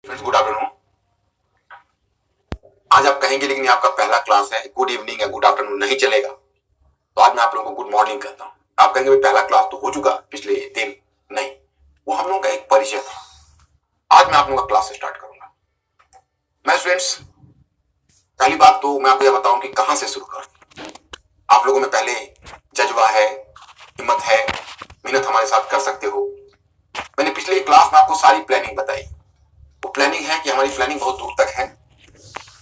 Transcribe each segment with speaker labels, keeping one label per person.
Speaker 1: Friends, good afternoon. आज आप कहेंगे लेकिन ये आपका पहला क्लास है, गुड इवनिंग या गुड आफ्टरनून नहीं चलेगा, तो आज मैं आप लोगों को गुड मॉर्निंग कहता हूँ। आप कहेंगे भाई पहला क्लास तो हो चुका पिछले दिन, नहीं, वो हम लोगों का एक परिचय था। आज मैं आप लोगों का क्लास स्टार्ट करूंगा। मैं स्टूडेंट्स, पहली बात तो मैं आपको यह बताऊं कि कहां से शुरू करूं। आप लोगों में पहले जज्बा है, हिम्मत है, मेहनत हमारे साथ कर सकते हो। मैंने पिछले क्लास में आपको सारी प्लानिंग बताई। वो प्लानिंग है कि हमारी प्लानिंग बहुत दूर तक है।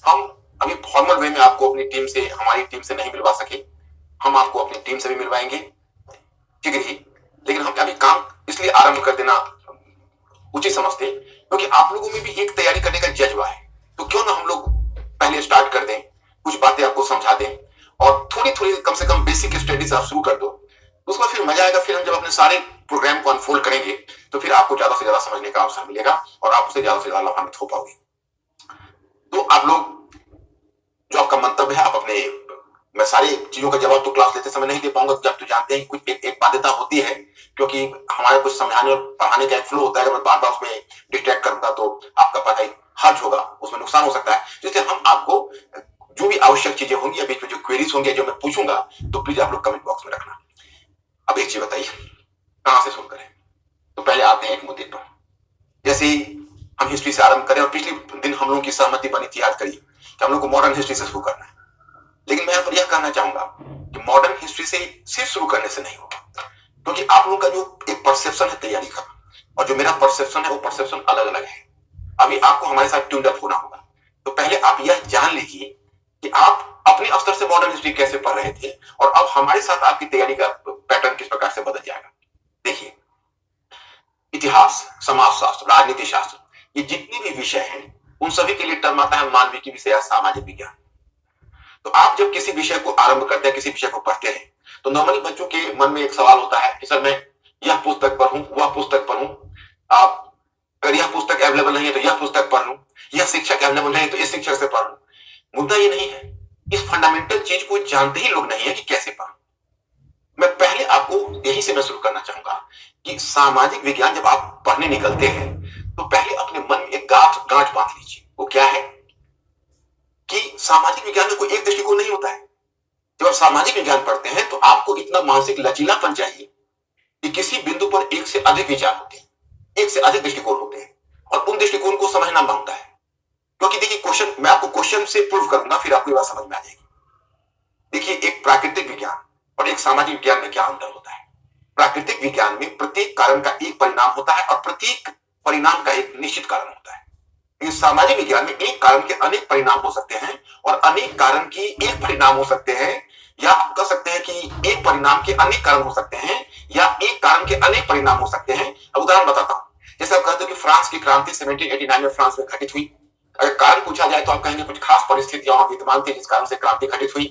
Speaker 1: हम अभी फॉर्मल वे में आपको अपनी टीम से, हमारी टीम से नहीं मिलवा सके, हम आपको अपनी टीम से भी मिलवाएंगे, ठीक है जी। लेकिन हम अभी काम इसलिए आरंभ कर देना उचित समझते क्योंकि आप लोगों में भी एक तैयारी करने का जज्बा है। तो क्यों ना हम लोग पहले स्टार्ट कर दें, कुछ बातें आपको समझा दें और थोड़ी थोड़ी कम से कम बेसिक स्टडीज आप शुरू कर दो। उसके बाद फिर मजा आएगा। फिर हम जब अपने सारे प्रोग्राम को अनफोल्ड करेंगे तो फिर आपको ज्यादा से ज्यादा समझने का अवसर मिलेगा और आप उससे ज्यादा से ज्यादा लाभान्वित हो पाओगे। तो आप लोग जो आपका मंतव्य है, आप अपने, मैं सारी चीजों का जवाब तो क्लास लेते समय नहीं दे पाऊंगा, जब तो जानते हैं कुछ एक बाध्यता होती है क्योंकि हमारे कुछ समझाने और पढ़ाने का एक फ्लो होता है। अगर मैं बार बार उसमें डिस्ट्रैक्ट करूंगा तो आपका पढ़ाई हर्ज होगा, उसमें नुकसान हो सकता है। इसलिए हम आपको जो भी आवश्यक चीजें होंगी, अभी जो क्वेरीज होंगे, जो मैं पूछूंगा, तो प्लीज आप लोग कमेंट बॉक्स में रखना। अब एक चीज बताइए, कहां से शुरू करें? तो पहले आते हैं एक मुद्दे पर। जैसे हम हिस्ट्री से आरंभ करें, और पिछले दिन हम लोगों की सहमति बनी थी, याद करिए कि हम लोग को मॉडर्न हिस्ट्री से शुरू करना है। लेकिन मैं यहाँ पर यह कहना चाहूंगा कि मॉडर्न हिस्ट्री से सिर्फ शुरू करने से नहीं होगा, क्योंकि आप लोगों का जो एक परसेप्शन है तैयारी का और जो मेरा परसेप्शन है वो परसेप्शन अलग अलग है। अभी आपको हमारे साथ ट्यून्ड अप होना होगा। तो पहले आप यह जान लीजिए कि आप अपने स्तर से मॉडर्न हिस्ट्री कैसे पढ़ रहे थे और अब हमारे साथ आपकी तैयारी का पैटर्न किस प्रकार से बदल जाएगा। देखिए, इतिहास, समाजशास्त्र, राजनीति शास्त्र, ये जितने भी विषय हैं उन सभी के लिए टर्म आता है मानविकी विषय या सामाजिक विज्ञान। तो आप जब किसी विषय को आरंभ करते हैं, किसी विषय को पढ़ते हैं, तो नॉर्मली बच्चों के मन में एक सवाल होता है कि सर मैं यह पुस्तक पढ़ूं, वह पुस्तक पढ़ूं, आप अगर यह पुस्तक अवेलेबल नहीं है तो यह पुस्तक पढ़ लूं, यह शिक्षक अवेलेबल नहीं है तो इस शिक्षक से पढ़ लूं। मुद्दा ये नहीं है, इस फंडामेंटल चीज को जानते ही लोग नहीं है कि कैसे पढ़ूं। मैं पहले आपको यही से मैं शुरू करना चाहूंगा कि सामाजिक विज्ञान जब आप पढ़ने निकलते हैं तो पहले अपने मन में एक गांठ बांध लीजिए। वो क्या है कि सामाजिक विज्ञान में कोई एक दृष्टिकोण नहीं होता है। जब आप सामाजिक विज्ञान पढ़ते हैं तो आपको इतना मानसिक लचीलापन चाहिए कि किसी बिंदु पर एक से अधिक विचार होते हैं, एक से अधिक दृष्टिकोण होते हैं और उन दृष्टिकोण को समझना मांगता है। क्योंकि देखिए, क्वेश्चन मैं आपको क्वेश्चन से प्रूव करूंगा, फिर आपको ये बात समझ में आ जाएगी। देखिए, एक प्राकृतिक विज्ञान और एक सामाजिक विज्ञान में क्या अंतर होता है। प्राकृतिक विज्ञान में प्रत्येक कारण का एक परिणाम होता है और प्रत्येक परिणाम का एक निश्चित कारण होता है। इस सामाजिक विज्ञान में एक कारण के अनेक परिणाम हो सकते हैं और अनेक कारण की एक परिणाम हो सकते हैं, या आप कह सकते हैं कि एक परिणाम के अनेक कारण हो सकते हैं या एक कारण के अनेक परिणाम हो सकते हैं। अब उदाहरण बताता हूं। जैसे आप कहते हो कि फ्रांस की क्रांति 1789 में फ्रांस में घटित हुई। अगर कारण पूछा जाए तो आप कहेंगे कुछ खास परिस्थितियां वहां विद्यमान थी जिस कारण से क्रांति घटित हुई।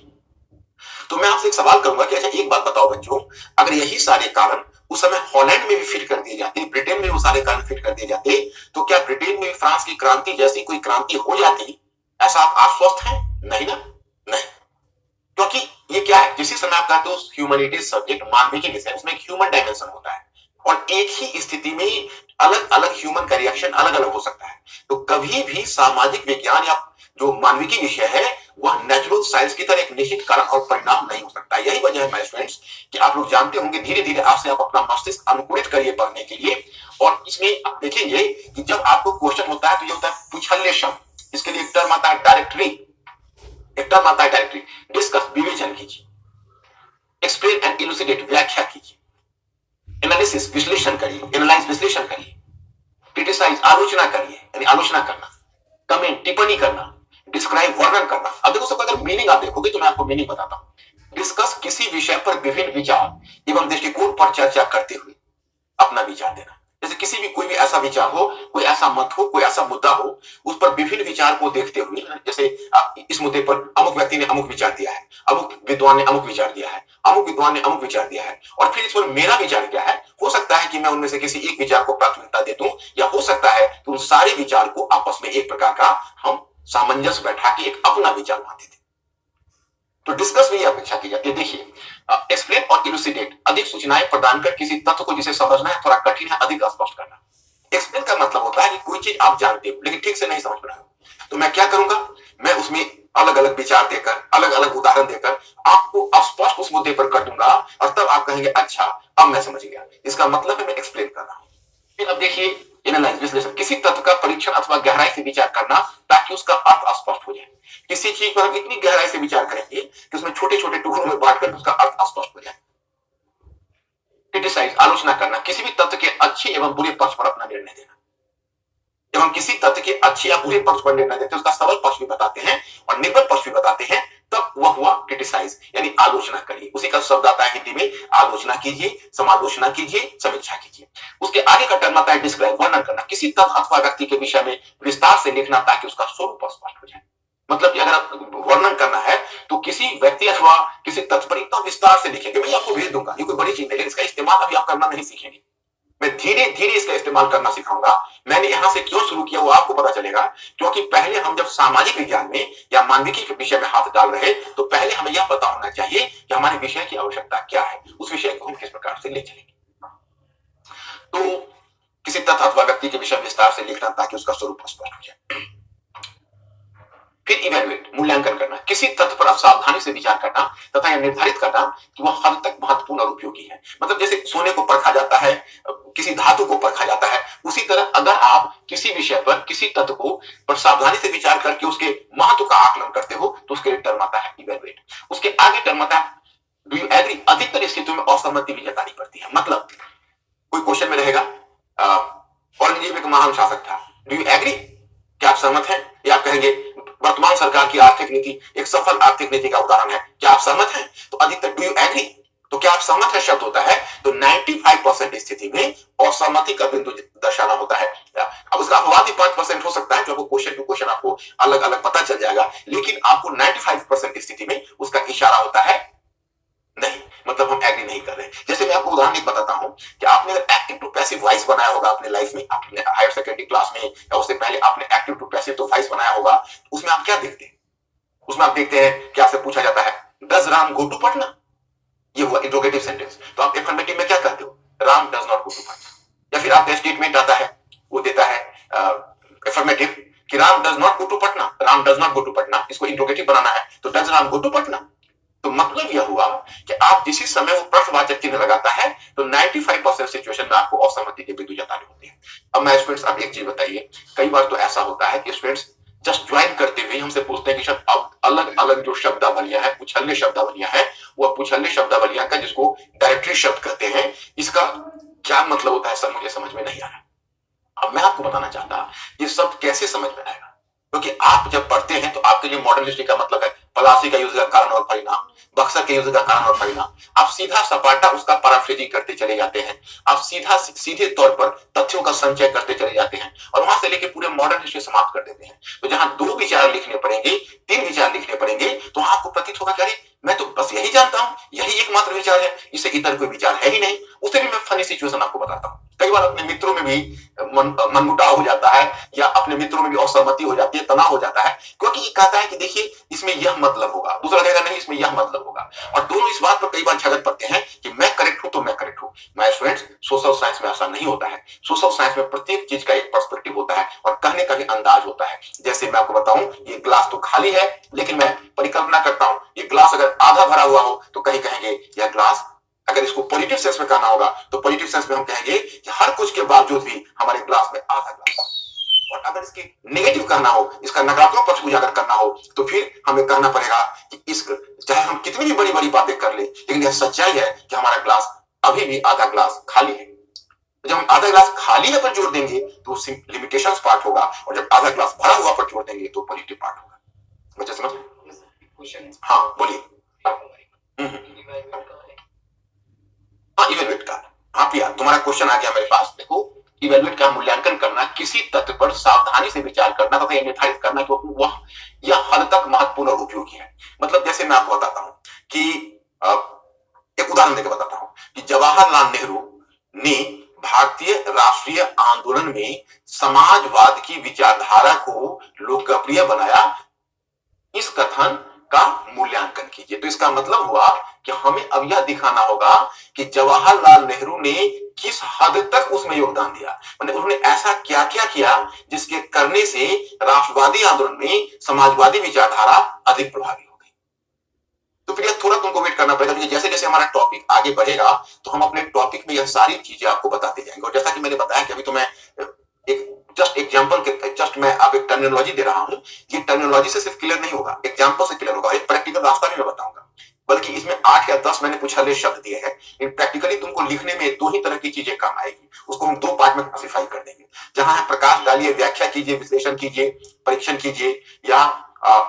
Speaker 1: तो मैं आपसे एक सवाल करूंगा कि अच्छा एक बात बताओ बच्चों, अगर यही सारे कारण उस समय हॉलैंड में भी फिट कर दिए जाते, ब्रिटेन में वो सारे कारण फिट कर दिए जाते, तो क्या ब्रिटेन में फ्रांस की क्रांति जैसी कोई क्रांति हो जाती? ऐसा आप आश्वस्त हैं? नहीं ना, नहीं। क्योंकि ये क्या है, जिस समय आप कहते हो ह्यूमैनिटीज सब्जेक्ट, मानविकी विषय, उसमें एक ह्यूमन डायमेंशन होता है और एक ही स्थिति में अलग अलग ह्यूमन का रिएक्शन अलग अलग हो सकता है। तो कभी भी सामाजिक विज्ञान या जो मानविकी विषय है वह नेचुरल साइंस की तरह एक निश्चित कारण और परिणाम नहीं हो सकता। यही वजह है माय स्टूडेंट्स कि आप लोग जानते होंगे धीरे धीरे आपसे आप अपना मस्तिष्क अनुकूलित करिए पढ़ने के लिए। और इसमें आप देखेंगे कि जब आपको क्वेश्चन होता है तो ये होता है पुछल्लेशम। इसके लिए एक टर्म आता है डायरेक्टरी, एक टर्म आता है डायरेक्टरी। डिस्कस, विवेचन कीजिए, एक्सप्लेन एंड इलुसिडेट, व्याख्या कीजिए, एनालिसिस, विश्लेषण करिए, एनालाइज, विश्लेषण करिए, क्रिटिसाइज, आलोचना करिए, यानी आलोचना करना, कमेंट, टिप्पणी करना, डिस्क्राइब, वर्णन करना। अब देखो सबका अगर मीनिंग आप देखोगे तो मैं आपको मीनिंग बताता हूं। डिस्कस, किसी विषय पर विभिन्न विचार एवं दृष्टिकोण पर चर्चा करते हुए अपना विचार देना। जैसे किसी भी कोई भी ऐसा विचार हो, कोई ऐसा मत हो, कोई ऐसा मुद्दा हो, उस पर विभिन्न विचार को देखते हुए, जैसे इस मुद्दे पर अमुक व्यक्ति ने अमुक विचार दिया है, अमुक विद्वान ने अमुक विचार दिया है, अमुक विद्वान ने अमुक विचार दिया है, और फिर इस पर मेरा विचार क्या है। हो सकता है कि मैं उनमें से किसी एक विचार को प्राथमिकता दे दूं, या हो सकता है कि उन सारे विचार को आपस में एक प्रकार का हम सामंजस्य बैठा के एक अपना विचार मानते थे। तो डिस्कस में यह अपेक्षा की जाती है। देखिए, एक्सप्लेन और इलुसिडेट, अधिक सूचनाएं प्रदान कर किसी तत्व को जिसे समझना है थोड़ा कठिन है अधिक स्पष्ट करना। एक्सप्लेन का मतलब होता है कि कोई चीज आप जानते हो लेकिन ठीक से नहीं समझ रहे हो, तो मैं क्या करूंगा, मैं उसमें अलग अलग विचार देकर, अलग अलग उदाहरण देकर आपको स्पष्ट उस मुद्दे पर कर दूंगा, और तब आप कहेंगे अच्छा अब मैं समझ गया, इसका मतलब है मैं एक्सप्लेन कर रहा हूं। फिर अब देखिए एनालाइज, विश्लेषण, किसी तत्व का परीक्षण अथवा गहराई से विचार करना ताकि उसका अर्थ स्पष्ट हो जाए। किसी चीज पर हम इतनी गहराई से विचार करेंगे कि उसमें छोटे छोटे टुकड़ों में बांटकर उसका अर्थ स्पष्ट हो जाए। क्रिटिसाइज, आलोचना करना, किसी भी तत्व के अच्छे एवं बुरे पक्ष पर अपना निर्णय देना। जब हम किसी तत्व के अच्छे या बुरे पक्ष पर निर्णय देते हैं, उसका सबल पक्ष भी बताते हैं और निर्बल पक्ष भी बताते हैं, तब वह हुआ क्रिटिसाइज, यानी आलोचना करिए। उसी का शब्द आता है हिंदी में, आलोचना कीजिए, समालोचना कीजिए, समीक्षा कीजिए। उसके आगे का टर्म आता है डिस्क्राइब, वर्णन करना, किसी तत्व अथवा व्यक्ति के विषय में विस्तार से लिखना ताकि उसका स्वरूप स्पष्ट हो जाए। मतलब कि अगर आप वर्णन करना है तो किसी व्यक्ति अथवा किसी तत्व पर इतना विस्तार से लिखेंगे, मैं आपको भेज दूंगा, ये कोई बड़ी चीज नहीं, लेकिन इसका इस्तेमाल अभी आप करना नहीं सीखेंगे, मैं धीरे धीरे इसका इस्तेमाल करना सिखाऊंगा। मैंने यहां से क्यों शुरू किया वो आपको पता चलेगा, क्योंकि पहले हम जब सामाजिक विज्ञान में या मानविकी के विषय में हाथ डाल रहे तो पहले हमें यह पता होना चाहिए कि हमारे विषय की आवश्यकता क्या है, उस विषय को हम किस प्रकार से ले चलेंगे। तो किसी तत्व अथवा व्यक्ति के विषय विस्तार से लिखना ताकि उसका स्वरूप स्पष्ट हो जाए। फिर इवेल्युएट, मूल्यांकन करना, किसी तथ्य पर सावधानी से विचार करना तथा यह निर्धारित करना कि वह हद तक महत्वपूर्ण और उपयोगी है। मतलब जैसे सोने को परखा जाता है, किसी धातु को परखा जाता है, उसी तरह अगर आप किसी विषय पर किसी तथ्य को पर सावधानी से विचार करके उसके महत्व का आकलन करते हो तो उसके लिए टर्म आता है इवेल्युएट। उसके आगे टर्म आता है डू यू एग्री। अधिकतर स्थितियों में असहमति भी जतानी पड़ती है। मतलब कोई क्वेश्चन में रहेगा औरंगजेब एक महान शासक था, डू यू एग्री, क्या आप सहमत हैं, या आप कहेंगे वर्तमान सरकार की आर्थिक नीति एक सफल आर्थिक नीति का उदाहरण है, क्या आप सहमत हैं, तो अधिकतर डू यू एग्री, तो क्या आप सहमत है शब्द होता है, तो 95% स्थिति में असहमति का बिंदु दर्शाना होता है। अब उसका अपवाद 5% हो सकता है, जो आपको क्वेश्चन टू क्वेश्चन आपको अलग अलग पता चल जाएगा, लेकिन आपको 95% स्थिति में उसका इशारा होता है नहीं, मतलब हम एग्री नहीं कर रहे। जैसे मैं आपको उदाहरण एक बताता हूं कि आपने अगर एक्टिव टू पैसिव वॉइस बनाया होगा अपने लाइफ में, आपने हायर सेकेंडरी क्लास में या उससे पहले आपने एक्टिव टू पैसिव तो वॉइस बनाया होगा, उसमें आप क्या देखते हैं, उसमें आप देखते हैं कि आपसे पूछा जाता है does Ram go to Patna, ये हुआ इंट्रोगेटिव सेंटेंस, तो आप एफर्मेटिव में क्या कहते हो, Ram does not go to Patna. या फिर आपका स्टेटमेंट आता है, वो देता है एफर्मेटिव कि Ram does not go to Patna, Ram does not go to Patna, इसको इंट्रोगेटिव बनाना है तो does Ram go to Patna. तो मतलब यह हुआ कि आप जिस समय वो प्रश्नवाचक चिन्ह लगाता है तो 95% सिचुएशन में आपको असहमति के बिंदु जताने होते हैं। अब मैं स्टूडेंट्स आप एक चीज बताइए, कई बार तो ऐसा होता है कि स्टूडेंट्स जस्ट ज्वाइन करते हुए हमसे पूछते हैं कि सर अब अलग अलग जो शब्दावलियां है, पुछल्ले शब्दावलियां है, वह पुछल्ले शब्दावलियां का जिसको डायरेक्टरी शब्द कहते हैं, इसका क्या मतलब होता है सर, मुझे समझ में नहीं आ रहा। अब मैं आपको बताना चाहता ये शब्द कैसे समझ में आएगा, क्योंकि आप जब पढ़ते हैं तो आपके लिए मॉडर्न हिस्ट्री का मतलब है पलासी का यूज का कारण और परिणाम, बक्सर के यूज का कारण और परिणाम, आप सीधा सपाटा उसका पैराफ्रेजिंग करते चले जाते हैं, आप सीधे तौर पर तथ्यों का संचय करते चले जाते हैं और वहां से लेके पूरे मॉडर्न हिस्ट्री समाप्त कर देते हैं। तो जहां 2 विचार लिखने पड़ेंगे, 3 विचार लिखने पड़ेंगे, तो वहां आपको प्रतीत होगा कि मैं तो बस यही जानता हूं, यही एकमात्र विचार है, इससे इतर कोई विचार है ही नहीं। उसे भी मैं फनी सिचुएशन आपको बताता हूं, कई बार अपने मित्रों में भी मनमुटाव हो जाता है या अपने मित्रों में भी असहमति हो जाती है, तनाव हो जाता है, क्योंकि ये कहता है कि देखिए इसमें यह मतलब होगा, दूसरा कहेगा नहीं इसमें यह मतलब होगा, और दोनों इस बात पर कई बार झगड़ पड़ते हैं कि मैं करेक्ट हूं तो मैं करेक्ट हूं। माय स्टूडेंट्स, सोशल साइंस में ऐसा नहीं होता है। सोशल साइंस में प्रत्येक चीज का एक पर्सपेक्टिव होता है और कहने का भी अंदाज होता है। जैसे मैं आपको बताऊं, ये ग्लास तो खाली है, लेकिन मैं परिकल्पना करता हूं ये ग्लास अगर आधा भरा हुआ हो तो कहीं कहेंगे यह ग्लास, अगर इसको पॉजिटिव सेंस में कहना होगा तो पॉजिटिव सेंस में हम कहेंगे कि हर कुछ के बावजूद भी हमारे ग्लास में आधा ग्लास, और अगर इसके नेगेटिव कहना हो, इसका नकारात्मक पक्ष उजागर करना हो, तो फिर हमें कहना पड़ेगा कि इस चाहे हम कितनी भी बड़ी बड़ी बातें कर ले, लेकिन यह सच्चाई है कि हमारा ग्लास अभी भी आधा ग्लास खाली है। जब हम आधा ग्लास खाली है पर जोर देंगे तो लिमिटेशंस पार्ट होगा, और जब आधा ग्लास भरा हुआ पर जोर देंगे तो पॉजिटिव पार्ट होगा। मुझे समझ, हाँ बोलिए। हाँ इवेल्युएट का, हाँ प्रिया तुम्हारा क्वेश्चन आ गया मेरे पास। देखो इवेल्युएट का मूल्यांकन करना, किसी तथ्य पर सावधानी से विचार करना तथा निर्धारित करना कि वह यह हद तक महत्वपूर्ण और उपयोगी है। मतलब जैसे मैं आपको बताता हूं कि एक उदाहरण देकर बताता हूं कि जवाहरलाल नेहरू ने भारतीय राष्ट्रीय आंदोलन में समाजवाद की विचारधारा को लोकप्रिय बनाया। इस कथन का मूल्यांकन कीजिए। तो इसका मतलब हुआ कि हमें अब यह दिखाना होगा कि जवाहरलाल नेहरू ने किस हद तक उसमें योगदान दिया, मतलब उन्होंने ऐसा क्या क्या किया जिसके करने से राष्ट्रवादी आंदोलन में समाजवादी विचारधारा अधिक प्रभावी हो गई। तो फिर यह थोड़ा तुमको वेट करना पड़ेगा, क्योंकि जैसे जैसे हमारा टॉपिक आगे बढ़ेगा तो हम अपने टॉपिक में यह सारी चीजें आपको बताते जाएंगे। और जैसा कि मैंने बताया कि अभी तो मैं एक जस्ट एग्जांपल के जस्ट मैं आप एक टर्मिनोलॉजी दे रहा हूं, ये टर्मिनोलॉजी से सिर्फ क्लियर नहीं होगा, एग्जांपल से क्लियर होगा, एक प्रैक्टिकल रास्ता भी मैं बताऊंगा। बल्कि इसमें 8 या 10 मैंने कुछ हले शब्द दिए हैं, इन प्रैक्टिकली तुमको लिखने में 2 ही तरह की चीजें काम आएगी, उसको हम 2 पार्ट में क्लासिफाई कर देंगे। जहां है प्रकाश डालिए, व्याख्या कीजिए, विश्लेषण कीजिए, परीक्षण कीजिए, या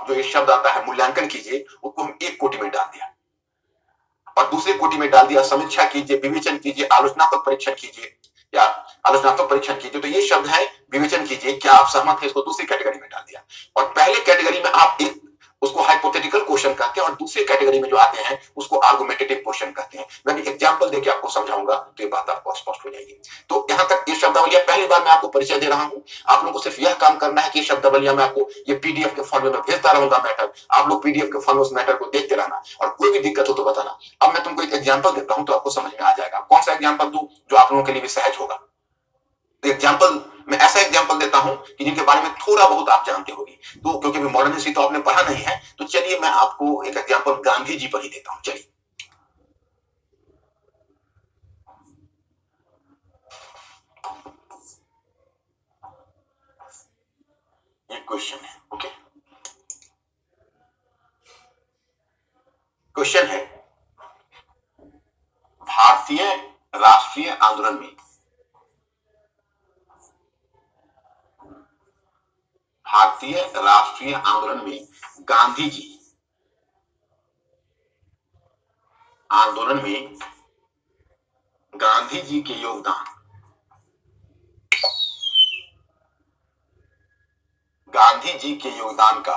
Speaker 1: जो ये शब्द आता है मूल्यांकन कीजिए, उसको हम एक कोटि में डाल दिया, और दूसरे कोटि में डाल दिया समीक्षा कीजिए, विवेचन कीजिए, आलोचनात्मक परीक्षण कीजिए या आलोचनात्मक परीक्षण कीजिए। तो ये शब्द है विवेचन कीजिए, क्या आप सहमत हैं, इसको दूसरी कैटेगरी में डाल दिया। और पहले कैटेगरी में आप एक उसको हाइपोथेटिकल क्वेश्चन कहते हैं, और दूसरी कैटेगरी में जो आते हैं उसको आर्गुमेंटेटिव क्वेश्चन कहते हैं। मैं भी एग्जांपल देके आपको समझाऊंगा तो ये बात आपको स्पष्ट हो जाएगी। तो यहां तक ये शब्दावलियां पहली बार मैं आपको परिचय दे रहा हूं। आप लोगों को सिर्फ यह काम करना है कि शब्दावलियां मैं आपको ये पीडीएफ के फॉर्म में भेजता रहूंगा मैटर, आप लोग पीडीएफ के फॉर्म में उस मैटर को देखते रहना, और कोई भी दिक्कत हो तो बताना। अब मैं तुमको एक एग्जाम्पल देता हूं तो आपको समझ में आ जाएगा। कौन सा एग्जाम्पल दूं जो आप लोगों के लिए भी सहज होगा? एग्जाम्पल मैं ऐसा एग्जाम्पल देता हूं कि जिनके बारे में थोड़ा बहुत आप जानते होंगे, तो क्योंकि मॉडर्न हिस्ट्री तो आपने पढ़ा नहीं है, तो चलिए मैं आपको एक एग्जाम्पल गांधी जी पर ही देता हूं। चलिए, ये क्वेश्चन है, ओके, क्वेश्चन है भारतीय राष्ट्रीय आंदोलन में भारतीय राष्ट्रीय आंदोलन में गांधी जी के योगदान, गांधी जी के योगदान का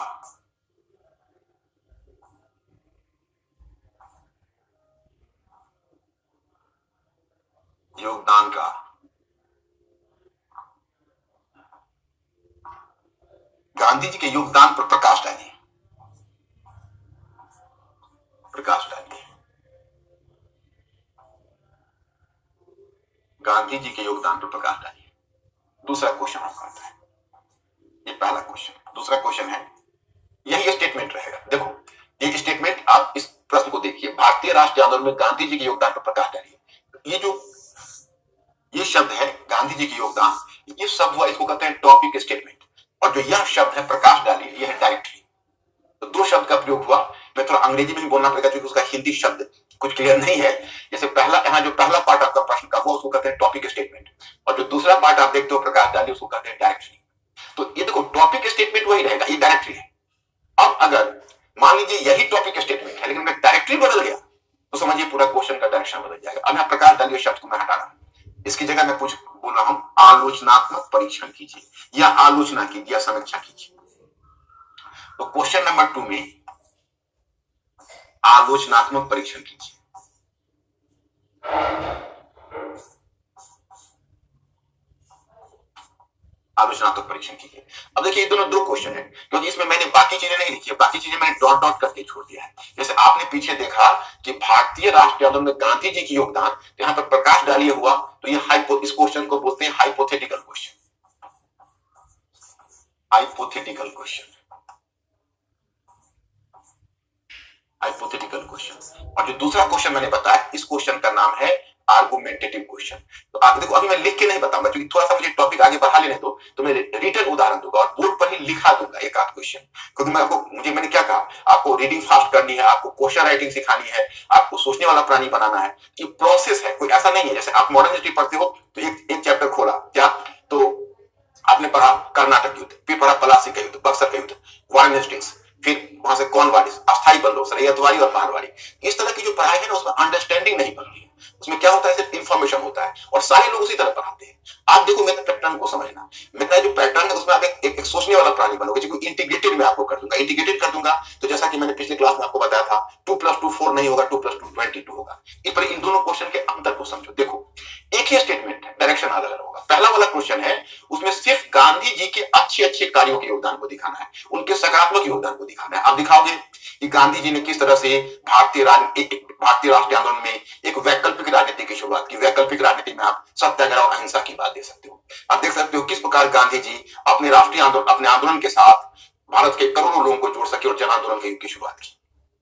Speaker 1: गांधी जी के योगदान पर प्रकाश डालिए, गांधी जी के योगदान पर प्रकाश डालिए। दूसरा क्वेश्चन आपका आता है, ये पहला क्वेश्चन। दूसरा क्वेश्चन है, यही स्टेटमेंट रहेगा। देखो ये स्टेटमेंट, आप इस प्रश्न को देखिए, भारतीय राष्ट्रीय आंदोलन में गांधी जी के योगदान पर प्रकाश डालिए। ये शब्द है गांधी जी के योगदान, ये शब्द हुआ, इसको कहते हैं टॉपिक स्टेटमेंट। और जो यह शब्द है प्रकाश डालिए, यह है डायरेक्टली। तो 2 शब्द का प्रयोग हुआ। मैं थोड़ा अंग्रेजी में भी बोलना पड़ेगा क्योंकि उसका हिंदी शब्द कुछ क्लियर नहीं है। जैसे यहाँ जो पहला पार्ट आपका प्रश्न का हुआ उसको कहते हैं टॉपिक स्टेटमेंट, और जो दूसरा पार्ट आप देखते हो प्रकाश डालिए उसको कहते हैं डायरेक्टली। तो ये देखो टॉपिक स्टेटमेंट वही रहेगा, ये डायरेक्टली है। अब अगर मान लीजिए यही टॉपिक स्टेटमेंट है लेकिन मैं डायरेक्टली बदल गया तो समझिए पूरा क्वेश्चन का डायरेक्शन बदल जाएगा। अब मैं प्रकाश डालिए शब्द को मैं हटा रहा हूं, इसकी जगह मैं कुछ बोल रहा हूं, आलोचनात्मक परीक्षण कीजिए या आलोचना कीजिए या समीक्षा कीजिए। तो क्वेश्चन नंबर 2 में आलोचनात्मक परीक्षण कीजिए। आलोचनात्मक परीक्षण कीजिए। अब देखिए ये दोनों 2 क्वेश्चन है, क्योंकि इसमें मैंने बाकी चीजें नहीं लिखी है, बाकी चीजें मैंने डॉट डॉट करके छोड़ दिया है। जैसे आपने पीछे देखा कि भारतीय राष्ट्रीय आंदोलन में गांधी जी की योगदान, तो यहां पर प्रकाश डालिए हुआ, तो ये इस क्वेश्चन को बोलते हैं hypothetical question. Hypothetical question, hypothetical question. और जो दूसरा क्वेश्चन मैंने बताया, इस क्वेश्चन का नाम है आर्गुमेंटेटिव क्वेश्चन। तो आप देखो, अभी मैं लिख के नहीं बताऊंगा क्योंकि थोड़ा सा मुझे टॉपिक आगे बढ़ा लेने दो, तो मैं रिटन उदाहरण दूंगा और बोर्ड पर ही लिखा दूंगा एक आध क्वेश्चन। क्योंकि मैंने क्या कहा, आपको रीडिंग फास्ट करनी है, आपको क्वेश्चन राइटिंग सिखानी है, आपको सोचने वाला प्राणी बनाना है। ये प्रोसेस है, कोई ऐसा नहीं है जैसे आप मॉडर्न हिस्ट्री पढ़ते हो तो एक चैप्टर खोला क्या, तो आपने पढ़ा कर्नाटक युद्ध, फिर पढ़ा प्लासी का युद्ध, बक्सर का युद्ध, वार्न हेस्टिंग्स, फिर वहां से कॉर्नवालिस, अस्थायी बंदोबस्त, रैयतवाड़ी और महलवाड़ी। इस तरह की जो पढ़ाई है ना, उसमें अंडरस्टैंडिंग नहीं बनती है। उसमें क्या होता है, सिर्फ इंफॉर्मेशन होता है और सारे लोग उसी तरह पढ़ाते हैं। आप देखो मेरे पैटर्न को समझना, मेरा जो पैटर्न है उसमें आप एक सोचने वाला प्राणी बनोगे, जो इंटीग्रेटेड में आपको कर दूंगा। इंटीग्रेटेड कर दूंगा तो जैसा कि मैंने पिछले क्लास में आपको बताया था, 2 + 2 4 नहीं होगा, 2 + 2 22 होगा। इस पर इन दोनों क्वेश्चन के अंतर को समझो। देखो एक ही स्टेटमेंट है, डायरेक्शन अलग अलग होगा। पहला वाला क्वेश्चन है उसमें सिर्फ गांधी जी के अच्छे अच्छे कार्यों के योगदान को दिखाना है, उनके सकारात्मक योगदान को दिखाना है। आप दिखाओगे कि गांधी जी ने किस तरह से भारतीय राष्ट्रीय आंदोलन में एक वैकल्पिक राजनीति की शुरुआत की। वैकल्पिक राजनीति में आप सत्याग्रह और अहिंसा की बात दे सकते हो। आप देख सकते हो किस प्रकार गांधी जी अपने अपने आंदोलन के साथ भारत के करोड़ों लोगों को जोड़ सके और जन आंदोलन के युग की शुरुआत की।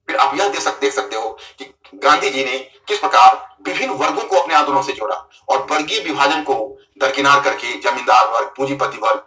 Speaker 1: फिर आप यह देख सकते हो कि गांधी जी ने किस प्रकार विभिन्न वर्गों को अपने आंदोलन से जोड़ा और वर्गीय विभाजन को दरकिनार करके जमींदार वर्ग, पूंजीपति वर्ग,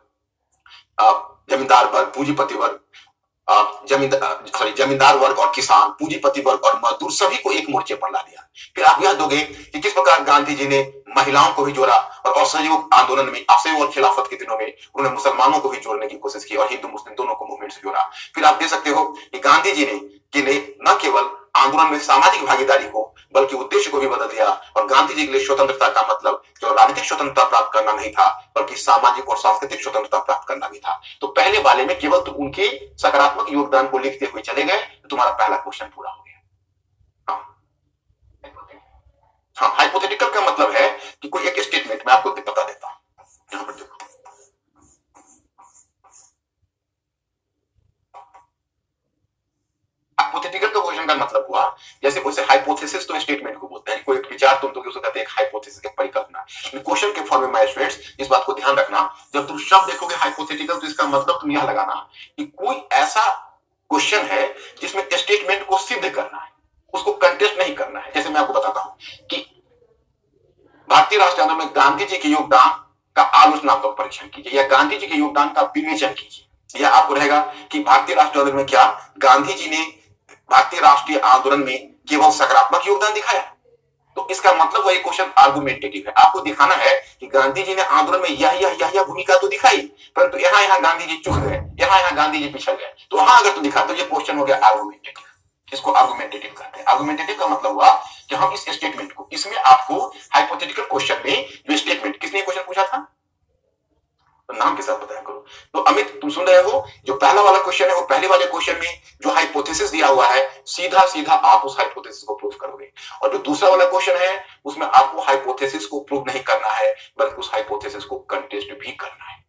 Speaker 1: जमींदार वर्ग और किसान, पूंजीपति वर्ग और मजदूर सभी को एक मोर्चे पर ला दिया। फिर आप यह दोगे कि किस प्रकार गांधी जी ने महिलाओं को भी जोड़ा और असहयोग आंदोलन में, असहयोग और खिलाफत के दिनों में उन्होंने मुसलमानों को भी जोड़ने की कोशिश की और हिंदू मुस्लिम दोनों को मूवमेंट से जोड़ा। फिर आप देख सकते हो कि गांधी जी ने न केवल आंदोलन में सामाजिक भागीदारी को बल्कि उद्देश्य को भी बदल दिया और गांधी जी के लिए स्वतंत्रता का मतलब केवल राजनीतिक स्वतंत्रता प्राप्त करना नहीं था बल्कि सामाजिक और सांस्कृतिक स्वतंत्रता प्राप्त करना भी था। तो पहले वाले में केवल तुम उनके सकारात्मक योगदान को लिखते हुए चले गए तो तुम्हारा पहला क्वेश्चन पूरा हो गया। हाँ, हाइपोथेटिकल का मतलब है कि कोई एक स्टेटमेंट मैं आपको बता देता हूं। यहां पर देखो, हाइपोथेटिकल का क्वेश्चन का मतलब हुआ जैसे वैसे हाइपोथेसिस तो स्टेटमेंट को बोलते हैं, कोई एक विचार तुम तो उसको कहते हैं हाइपोथेसिस की परिकल्पना। क्वेश्चन के फॉर्म में माय स्टूडेंट्स इस बात को ध्यान रखना, जब तुम शब्द देखोगे हाइपोथेटिकल तो इसका मतलब तुम यह लगाना कि कोई ऐसा क्वेश्चन है जिसमें स्टेटमेंट को सिद्ध करना है, उसको कंटेस्ट नहीं करना है। जैसे मैं आपको बताता हूं कि भारतीय राष्ट्रीय आंदोलन में गांधी जी के योगदान का आलोचनात्मक परीक्षण कीजिए या गांधी जी के योगदान का विवेचन कीजिए। यह आपको रहेगा कि भारतीय राष्ट्रीय आंदोलन में क्या गांधी जी ने भारतीय राष्ट्रीय आंदोलन में केवल सकारात्मक योगदान दिखाया। तो इसका मतलब वही क्वेश्चन आर्गुमेंटेटिव है। आपको दिखाना है कि गांधी जी ने आंदोलन में यह भूमिका तो दिखाई, परंतु यहां गांधी जी चूक गए, यहां गांधी जी पिछड़ गए। तो वहां अगर तुम दिखा तो ये क्वेश्चन हो गया आर्गुमेंटेटिव। इसको आर्गुमेंटेटिव कहते हैं। आर्गुमेंटेटिव का मतलब हुआ कि हम इस स्टेटमेंट को, इसमें आपको हाइपोथेटिकल क्वेश्चन में जो स्टेटमेंट किसने क्वेश्चन पूछा था तो नाम के साथ बताया करो। तो अमित तुम सुन रहे हो, जो पहला वाला क्वेश्चन है वो पहले वाले क्वेश्चन में जो हाइपोथेसिस दिया हुआ है सीधा सीधा आप उस हाइपोथेसिस को प्रूव करोगे, और जो दूसरा वाला क्वेश्चन है उसमें आपको हाइपोथेसिस को प्रूव नहीं करना है बल्कि उस हाइपोथेसिस को कंटेस्ट भी करना है।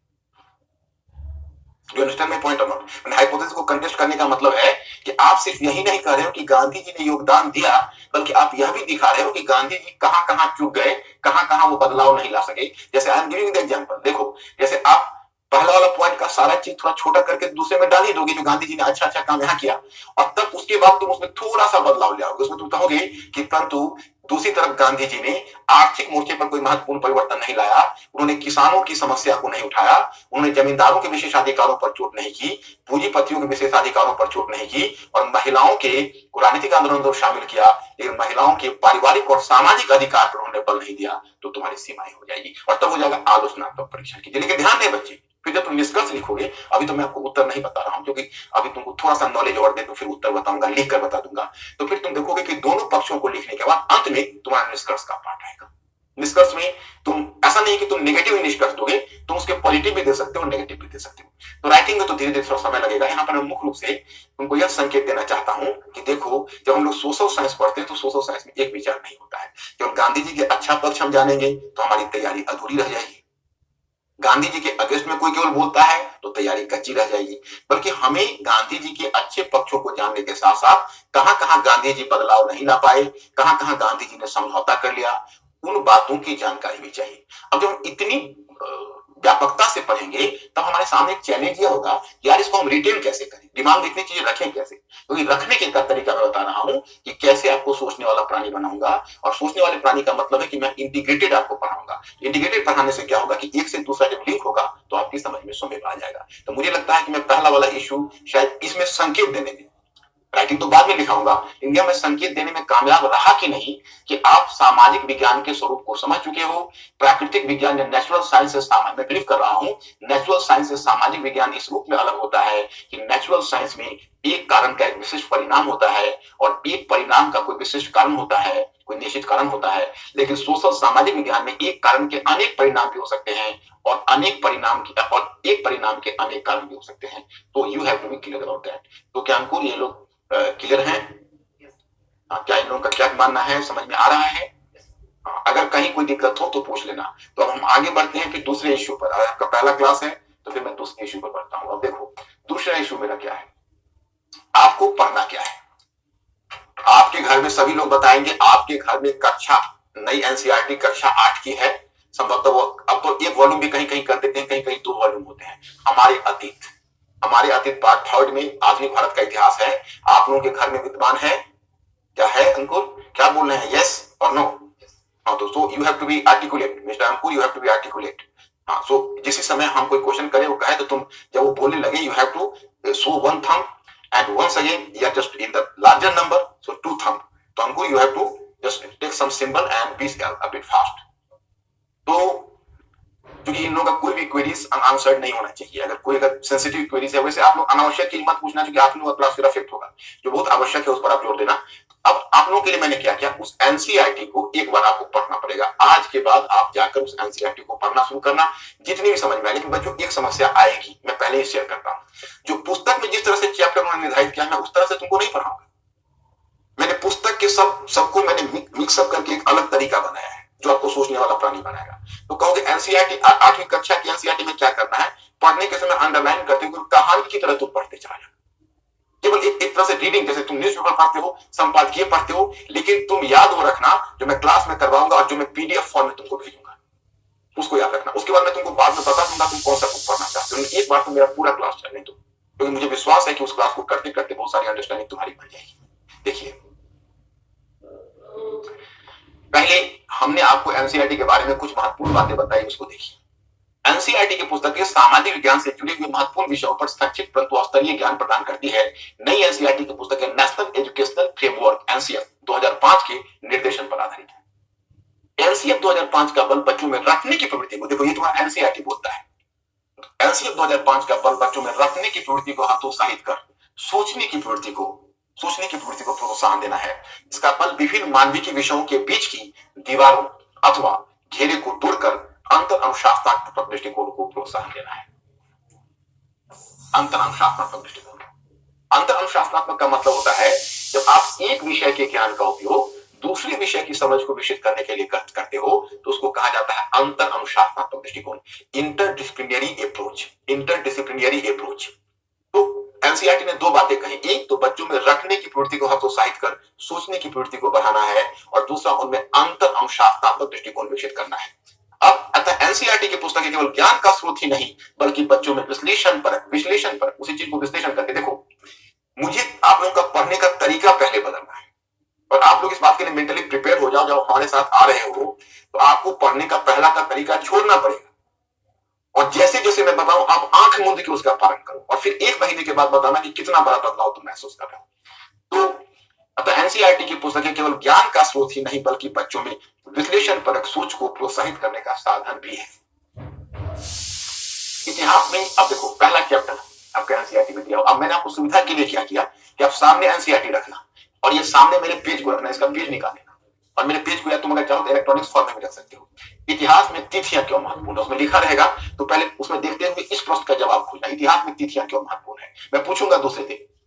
Speaker 1: You understand my point or not? Hypothesis को कंटेस्ट करने का मतलब है कि आप सिर्फ यही नहीं कह रहे हो कि गांधी जी ने योगदान दिया, बल्कि आप यह भी दिखा रहे हो कि गांधी जी कहां कहां चूक गए, कहां कहां वो बदलाव नहीं ला सके। जैसे I am giving the example, देखो जैसे आप पहला वाला पॉइंट का सारा चीज थोड़ा छोटा करके दूसरे में डाल ही दोगे जो गांधी जी ने अच्छा अच्छा काम यहाँ किया, और तब उसके बाद तुम उसमें थोड़ा सा बदलाव ले आओगे। उसमें तुम कहोगे कि परंतु दूसरी तरफ गांधी जी ने आर्थिक मोर्चे पर कोई महत्वपूर्ण परिवर्तन नहीं लाया, उन्होंने किसानों की समस्या को नहीं उठाया, उन्होंने जमींदारों के विशेषाधिकारों पर चोट नहीं की, पूंजीपतियों के विशेषाधिकारों पर चोट नहीं की, और महिलाओं के राजनीतिक आंदोलन में शामिल किया, लेकिन महिलाओं के पारिवारिक और सामाजिक अधिकार पर उन्होंने बल नहीं दिया। तो तुम्हारी सीमाएं हो जाएगी और तब हो जाएगा आलोचनात्मक परीक्षण की। लेकिन ध्यान दें बच्चे, फिर जब तुम निष्कर्ष लिखोगे, अभी तो मैं आपको उत्तर नहीं बता रहा हूं क्योंकि अभी तुमको थोड़ा सा नॉलेज और दे तो फिर उत्तर बताऊंगा, लिख कर बता दूंगा। तो फिर तुम देखोगे कि दोनों पक्षों को लिखने के बाद अंत में तुम्हारा निष्कर्ष का पार्ट आएगा। निष्कर्ष में तुम ऐसा नहीं कि तुम नेगेटिव ही निष्कर्ष दोगे, तुम उसके पॉजिटिव भी दे सकते हो, नेगेटिव भी दे सकते हो। तो राइटिंग में तो धीरे धीरे थोड़ा समय लगेगा। यहाँ पर मैं मुख्य रूप से तुमको यह संकेत देना चाहता हूं कि देखो, जब हम लोग सोशल साइंस पढ़ते हैं तो सोशल साइंस में एक विचार नहीं होता है। केवल गांधी जी के अच्छा पक्ष हम जानेंगे तो हमारी तैयारी अधूरी रह जाएगी। गांधी जी के अगेंस्ट में कोई केवल बोलता है तो तैयारी कच्ची रह जाएगी। बल्कि हमें गांधी जी के अच्छे पक्षों को जानने के साथ साथ कहां कहां गांधी जी बदलाव नहीं ला पाए, कहां कहां गांधी जी ने समझौता कर लिया, उन बातों की जानकारी भी चाहिए। अब जब हम इतनी व्यापकता से पढ़ेंगे तब हमारे सामने एक चैलेंज यह होगा कि यार इसको हम रिटेन कैसे करें, दिमाग में इतनी चीजें रखें कैसे। क्योंकि रखने के तरीका मैं बता रहा हूं कि कैसे आपको सोचने वाला प्राणी बनाऊंगा, और सोचने वाले प्राणी का मतलब है कि मैं इंटीग्रेटेड आपको पढ़ाऊंगा। इंटीग्रेटेड पढ़ाने से क्या होगा कि एक से दूसरा जब लिंक होगा तो आपकी समझ में समय आ जाएगा। तो मुझे लगता है कि मैं पहला वाला इशू शायद इसमें संकेत देने में, राइटिंग तो बाद में लिखाऊंगा, इंडिया में संकेत देने में कामयाब रहा कि नहीं कि आप सामाजिक विज्ञान के स्वरूप को समझ चुके हो। प्राकृतिक विज्ञान या नेचुरल साइंस से मैं बिलीव कर रहा हूं नेचुरल साइंस से सामाजिक विज्ञान इस रूप में अलग होता है कि नेचुरल साइंस में एक कारण का एक विशिष्ट परिणाम होता है और एक परिणाम का कोई विशिष्ट कारण होता है, कोई निश्चित कारण होता है। लेकिन सोशल सामाजिक विज्ञान में एक कारण के अनेक परिणाम भी हो सकते हैं और एक परिणाम के अनेक कारण भी हो सकते हैं। तो you have to be clear about that. तो क्या अंकुर ये लोग क्लियर हैं? क्या इन लोगों का क्या मानना है, समझ में आ रहा है? अगर कहीं कोई दिक्कत हो तो पूछ लेना। तो अब हम आगे बढ़ते हैं फिर दूसरे इश्यू पर। अगर आपका पहला क्लास है तो फिर मैं दूसरे इश्यू पर बढ़ता हूँ। अब देखो दूसरा इश्यू मेरा क्या है, आपको पढ़ना क्या है। आपके घर में सभी लोग बताएंगे आपके घर में कक्षा नई एनसीईआरटी कक्षा 8 की है, संभवतः वो अब तो एक वॉल्यूम भी कहीं कहीं कर देते हैं, कहीं कहीं 2 वॉल्यूम होते हैं। हमारे अतीत पार्ट 3 में आधुनिक भारत का इतिहास है, आप लोगों के घर में विद्यमान है क्या है अंकुर, क्या बोल रहे हैं, यस और नो? हाँ तो so you have to be articulate mister Ankur, you have to be articulate. हाँ सो जिस समय हम कोई क्वेश्चन करें वो कहे तो तुम जब वो बोलने लगे you have to show one thumb and once again you are just in the larger number, so 2 thumb. तो अंकुर you have to just take some symbol and be a bit fast. तो क्योंकि इन लोगों का कोई भी क्वेरीज अनआंसर्ड नहीं होना चाहिए। अगर सेंसिटिव क्वेरीज है वैसे आप लोग अनावश्यक की मत पूछना, क्योंकि आप लोगों का क्लास फिर अफेक्ट होगा। जो बहुत आवश्यक है उस पर आप जोर देना। अब आप लोगों के लिए मैंने क्या किया, उस एनसीईआरटी को एक बार आपको पढ़ना पड़ेगा। आज के बाद आप जाकर उस एनसीईआरटी को पढ़ना शुरू करना, जितनी भी समझ में आए। लेकिन बच्चों एक समस्या आएगी, मैं पहले ही शेयर करता हूँ। जो पुस्तक में जिस तरह से चैप्टर उन्होंने निर्धारित किया मैं उस तरह से तुमको नहीं पढ़ाऊंगा। मैंने पुस्तक के सबको मैंने मिक्सअप करके एक अलग तरीका बनाया है जो आपको सोचने वाला प्राणी बनाएगा। तो कहोगे एनसीईआरटी 8वीं कक्षा की एनसीईआरटी में क्या करना है, पढ़ने के समय अंडरलाइन करते हुए कहानी की तरह तुम पढ़ते चला जाना। केवल एक तरह से रीडिंग, जैसे तुम न्यूज़पेपर पढ़ते हो, संपादकीय पढ़ते हो, लेकिन तुम याद हो रखना जो मैं क्लास में करवाऊंगा और जो मैं पीडीएफ फॉर्म में तुमको भेजूंगा उसको याद रखना। उसके बाद मैं तुमको बाद में बता दूंगा तुम कौन सा बुक पढ़ना चाहते हो। एक बार तुम मेरा पूरा क्लास चलने दो, क्योंकि मुझे विश्वास है कि उस क्लास को करते करते बहुत सारी अंडरस्टैंडिंग तुम्हारी बन जाएगी। देखिए पहले हमने आपको एनसीईआरटी के बारे में कुछ महत्वपूर्ण बातें बताई, उसको देखिए। एनसीईआरटी की पुस्तकें सामाजिक विज्ञान से जुड़े हुए महत्वपूर्ण विषयों पर संक्षिप्त परंतु स्तरीय ज्ञान प्रदान करती है। नई एनसीईआरटी की पुस्तकें नेशनल एजुकेशनल फ्रेमवर्क एनसीएफ 2005 के निर्देशन पर आधारित है। एनसीएफ 2005 का बल बच्चों में रखने की प्रवृत्ति को, देखो ये तुम्हारा एनसीईआरटी बोलता है, एनसीएफ 2005 का बल बच्चों में रखने की प्रवृत्ति को हतोत्साहित कर सोचने की प्रवृत्ति को प्रोत्साहन देना है। इसका बल विभिन्न मानविकी विषयों के बीच की दीवारों अथवा घेरे को तोड़कर अंतर अनुशासनात्मक दृष्टिकोण को प्रोत्साहन देना है। अंतर अनुशासनात्मक का मतलब होता है जब आप एक विषय के ज्ञान का उपयोग दूसरे विषय की समझ को विकसित करने के लिए करते हो तो उसको कहा जाता है अंतर अनुशासनात्मक दृष्टिकोण, इंटरडिसिप्लिनरी अप्रोच। तो एनसीईआरटी ने 2 बातें कही, एक तो बच्चों में रखने की प्रवृत्ति को हतोत्साहित कर सोचने की प्रवृत्ति को बढ़ाना है, और दूसरा उनमें अंतर अनुशासनात्मक दृष्टिकोण विकसित करना है। अब अतः एनसीईआरटी की पुस्तकें केवल ज्ञान का स्रोत ही नहीं बल्कि बच्चों में विश्लेषण पर उसी चीज को विश्लेषण करके, देखो मुझे आप लोगों का पढ़ने का तरीका पहले बदलना है और आप लोग इस बात के लिए मेंटली प्रिपेयर हो जाओ। जब हमारे साथ आ रहे हो तो आपको पढ़ने का पहला का तरीका छोड़ना पड़ेगा, और जैसे जैसे मैं बताऊं आप आंख मूंद के उसका पालन करो, और फिर 1 महीने के बाद बताना कि कितना बड़ा बदलाव तुम महसूस कर रहे हो। तो अतः एनसीईआरटी की पुस्तकें केवल ज्ञान का स्रोत ही नहीं बल्कि बच्चों में विश्लेषण परक सोच को प्रोत्साहित करने का साधन भी है। इतिहास में अब देखो पहला चैप्टर आपका एनसीईआरटी में दिया। अब मैंने आपको सुविधा के लिए क्या किया कि आप सामने एनसीईआरटी रखना और ये सामने मेरे पेज को रखना, इसका पेज निकाल लेना, और मेरे पेज को या तुम अगर चाहो तो इलेक्ट्रॉनिक्स फॉर्म में भी रख सकते हो। इतिहास में तिथियां क्यों महत्वपूर्ण है उसमें लिखा रहेगा, तो पहले उसमें देखते हुए इस प्रश्न का जवाब खोजना, इतिहास में तिथियां क्यों महत्वपूर्ण है। मैं पूछूंगा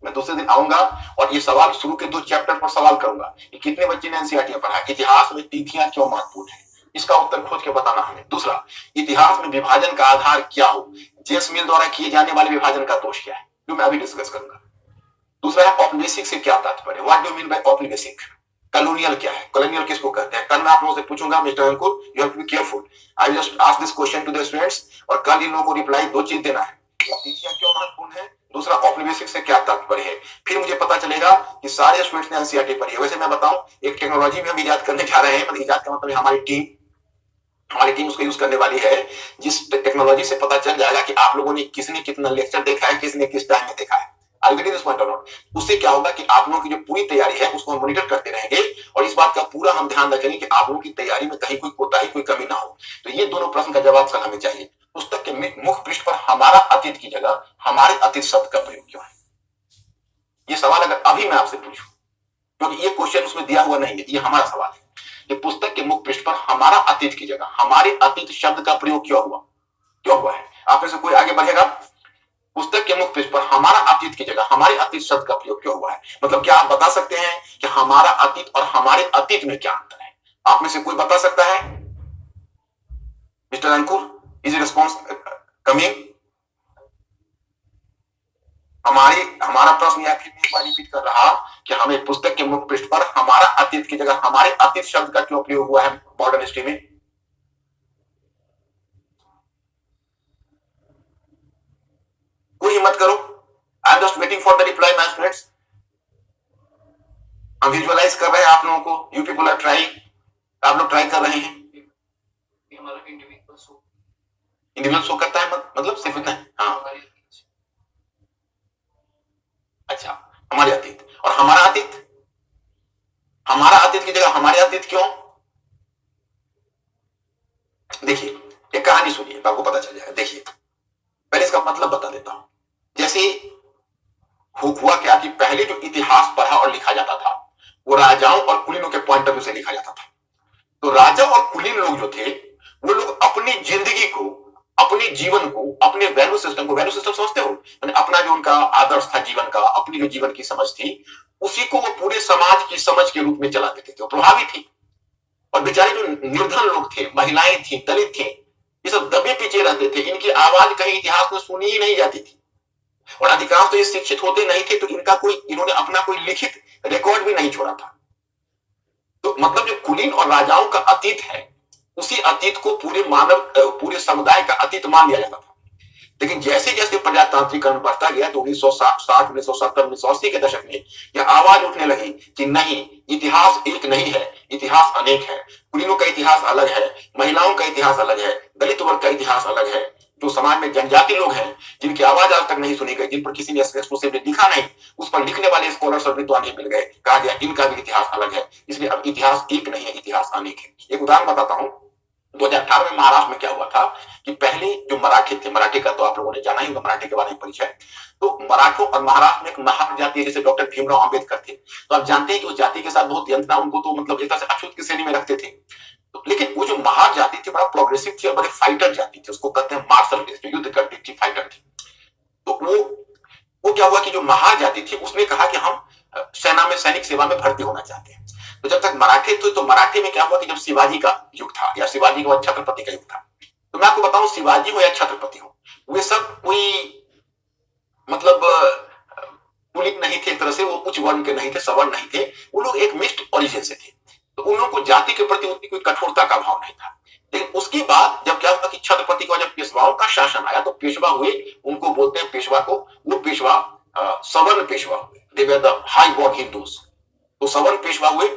Speaker 1: मैं दूसरे दिन आऊंगा और ये सवाल शुरू के 2 चैप्टर पर सवाल करूंगा कि कितने बच्चे ने एनसीईआरटी में पढ़ा इतिहास में तिथियां क्यों महत्वपूर्ण है, इसका उत्तर खोज के बताना हमें। दूसरा, इतिहास में विभाजन का आधार क्या हो, जेम्स मिल द्वारा किए जाने वाले विभाजन का दोष क्या है, जो मैं अभी डिस्कस करूंगा। दूसरा है औपनिवेशिक से क्या तात्पर्य, व्हाट डू मीन बाय औपनिवेशिक। कॉलोनियल क्या है, कॉलोनियल किसको कहते हैं। कल मैं आप लोगों से पूछूंगा mister Ankur, you have to be careful, I will just ask this question to the students, और कल इन लोगों को रिप्लाई 2 चीज देना है, तिथियां क्यों महत्वपूर्ण है, दूसरा औपनिवेशिक से क्या तात्पर्य है। फिर मुझे पता चलेगा कि सारे स्टूडेंट्स ने एनसीईआरटी पढ़ी है। वैसे मैं बताऊं एक टेक्नोलॉजी में हम इजाद करने जा रहे हैं, मतलब इजाद का मतलब हमारी टीम उसको यूज करने वाली है, जिस टेक्नोलॉजी से पता चल जाएगा कि आप लोगों ने किसने कितना लेक्चर देखा है, किसने किस टाइम में देखा है। उससे क्या होगा कि आप लोगों की जो पूरी तैयारी है उसको हम मॉनिटर करते रहेंगे, और इस बात का पूरा हम ध्यान रखेंगे कि आप लोगों की तैयारी में कहीं कोई कोताही कोई कमी ना हो। तो ये दोनों प्रश्न का जवाब कल हमें चाहिए। पुस्तक के मुख्य पृष्ठ पर हमारा अतीत की जगह हमारे अतीत शब्द का प्रयोग क्यों है, ये सवाल अगर अभी मैं आपसे पूछूं, क्योंकि ये क्वेश्चन उसमें दिया हुआ नहीं है, ये हमारा सवाल है कि पुस्तक के मुख्य पृष्ठ पर हमारा अतीत की जगह हमारे अतीत शब्द का प्रयोग क्यों हुआ है। आप में से कोई आगे बढ़ेगा, पुस्तक के मुख्य पृष्ठ पर हमारा अतीत की जगह हमारे अतीत शब्द का प्रयोग क्यों हुआ है। मतलब क्या आप बता सकते हैं कि हमारा अतीत और हमारे अतीत में क्या अंतर है। आप में से कोई बता सकता है? Mister Ankur, is response coming? हमारा प्रश्न यह फिर एक बार रिपीट कर रहा कि हमें पुस्तक के मुख्य पृष्ठ पर हमारा अतीत की जगह हमारे अतीत शब्द का क्यों प्रयोग हुआ है मॉडर्न हिस्ट्री में? कोई हिम्मत करो। I am just waiting for the reply my students. हम विजुअलाइज कर रहे हैं आप लोगों को। यू पीपल आर ट्राइंग, आप लोग ट्राई कर रहे हैं। हमारा इंडिविजुअल शो करता है मतलब सिर्फ इतना? हाँ, अच्छा, हमारे अतीत और हमारा अतीत। हमारा अतीत की जगह हमारे अतीत क्यों? देखिए, एक कहानी सुनिए तो आपको पता चल जाएगा। देखिए, पहले इसका मतलब बता देता हूं। जैसे हुआ क्या कि पहले जो इतिहास पढ़ा और लिखा जाता था वो राजाओं और कुलीनों के पॉइंट ऑफ व्यू से लिखा जाता था। तो राजा और कुलीन लोग जो थे वो लोग अपनी जिंदगी को, अपने जीवन को, अपने वैल्यू सिस्टम को, वैल्यू सिस्टम समझते हो, अपना जो उनका आदर्श था जीवन का, अपनी जो जीवन की समझ थी, उसी को वो पूरे समाज की समझ के रूप में चला देते थे। वो प्रभावी थी। और बेचारे जो निर्धन लोग थे, महिलाएं थी, दलित थे, ये सब दबे पीछे रहते थे। इनकी आवाज कहीं इतिहास में सुनी ही नहीं जाती थी। और अधिकांश तो ये शिक्षित होते नहीं थे, तो इन्होंने अपना कोई लिखित रिकॉर्ड भी नहीं छोड़ा था। तो मतलब जो कुलीन और राजाओं का अतीत है, उसी अतीत को पूरे समुदाय का अतीत मान लिया जाता था। लेकिन जैसे जैसे प्रजातांत्रिकरण बढ़ता गया तो 1960, 1970, 1980 के दशक में यह आवाज उठने लगी कि नहीं, इतिहास एक नहीं है, इतिहास अनेक है। कुलीनों का इतिहास अलग है, महिलाओं का इतिहास अलग है, दलित वर्ग का इतिहास अलग है, जो समाज में जनजाति लोग हैं जिनकी आवाज आज तक नहीं सुनी गई, जिन पर किसी ने एक्सक्लूसिवली लिखा नहीं, उस पर लिखने वाले स्कॉलर्स और विद्वान नहीं मिल गए। कहा गया इनका भी इतिहास अलग है। इसलिए अब इतिहास एक नहीं है, इतिहास अनेक है। एक उदाहरण बताता हूं। 2018 में महाराष्ट्र में क्या हुआ था कि पहले जो मराठी थे, मराठी का तो आप लोगों ने जाना ही होगा, मराठी के बारे में परिचय। तो मराठों और महाराष्ट्र में एक महार जाति है, जैसे डॉक्टर भीमराव अंबेडकर थे। तो आप जानते हैं कि उस जाति के साथ बहुत यंत्रणा, उनको तो मतलब एक तरह से अछूत की श्रेणी में रखते थे। तो लेकिन वो जो महार जाति थी बड़ा प्रोग्रेसिव थी और बड़े फाइटर जाति थी। उसको कहते हैं मार्शल रेस, जो युद्ध करती थी, फाइटर थी। तो वो क्या हुआ कि जो महार जाति थी उसने कहा कि हम सेना में, सैनिक सेवा में भर्ती होना चाहते हैं। तो जब तक मराठी थे तो मराठी में क्या हुआ कि जब शिवाजी का युग था या शिवाजी के बाद छत्रपति का युग था, तो मैं आपको बताऊं, शिवाजी हो या छत्रपति हो, वे सब कोई मतलब कुलीन नहीं थे। एक तरह से वो उच्च वर्ण के नहीं थे, सवर्ण नहीं थे। वो लोग एक मिक्स्ड ओरिजिन से थे। तो उन लोगों को जाति के प्रति उतनी कोई कठोरता का भाव नहीं था। लेकिन उसके बाद जब क्या हुआ कि छत्रपति को जब पेशवाओं का शासन आया तो पेशवा हुए, उनको बोलते हैं पेशवा को, वो पेशवा सवर्ण पेशवा हुए। They were the high born Hindus. तो सवर्ण पेशवा हुए।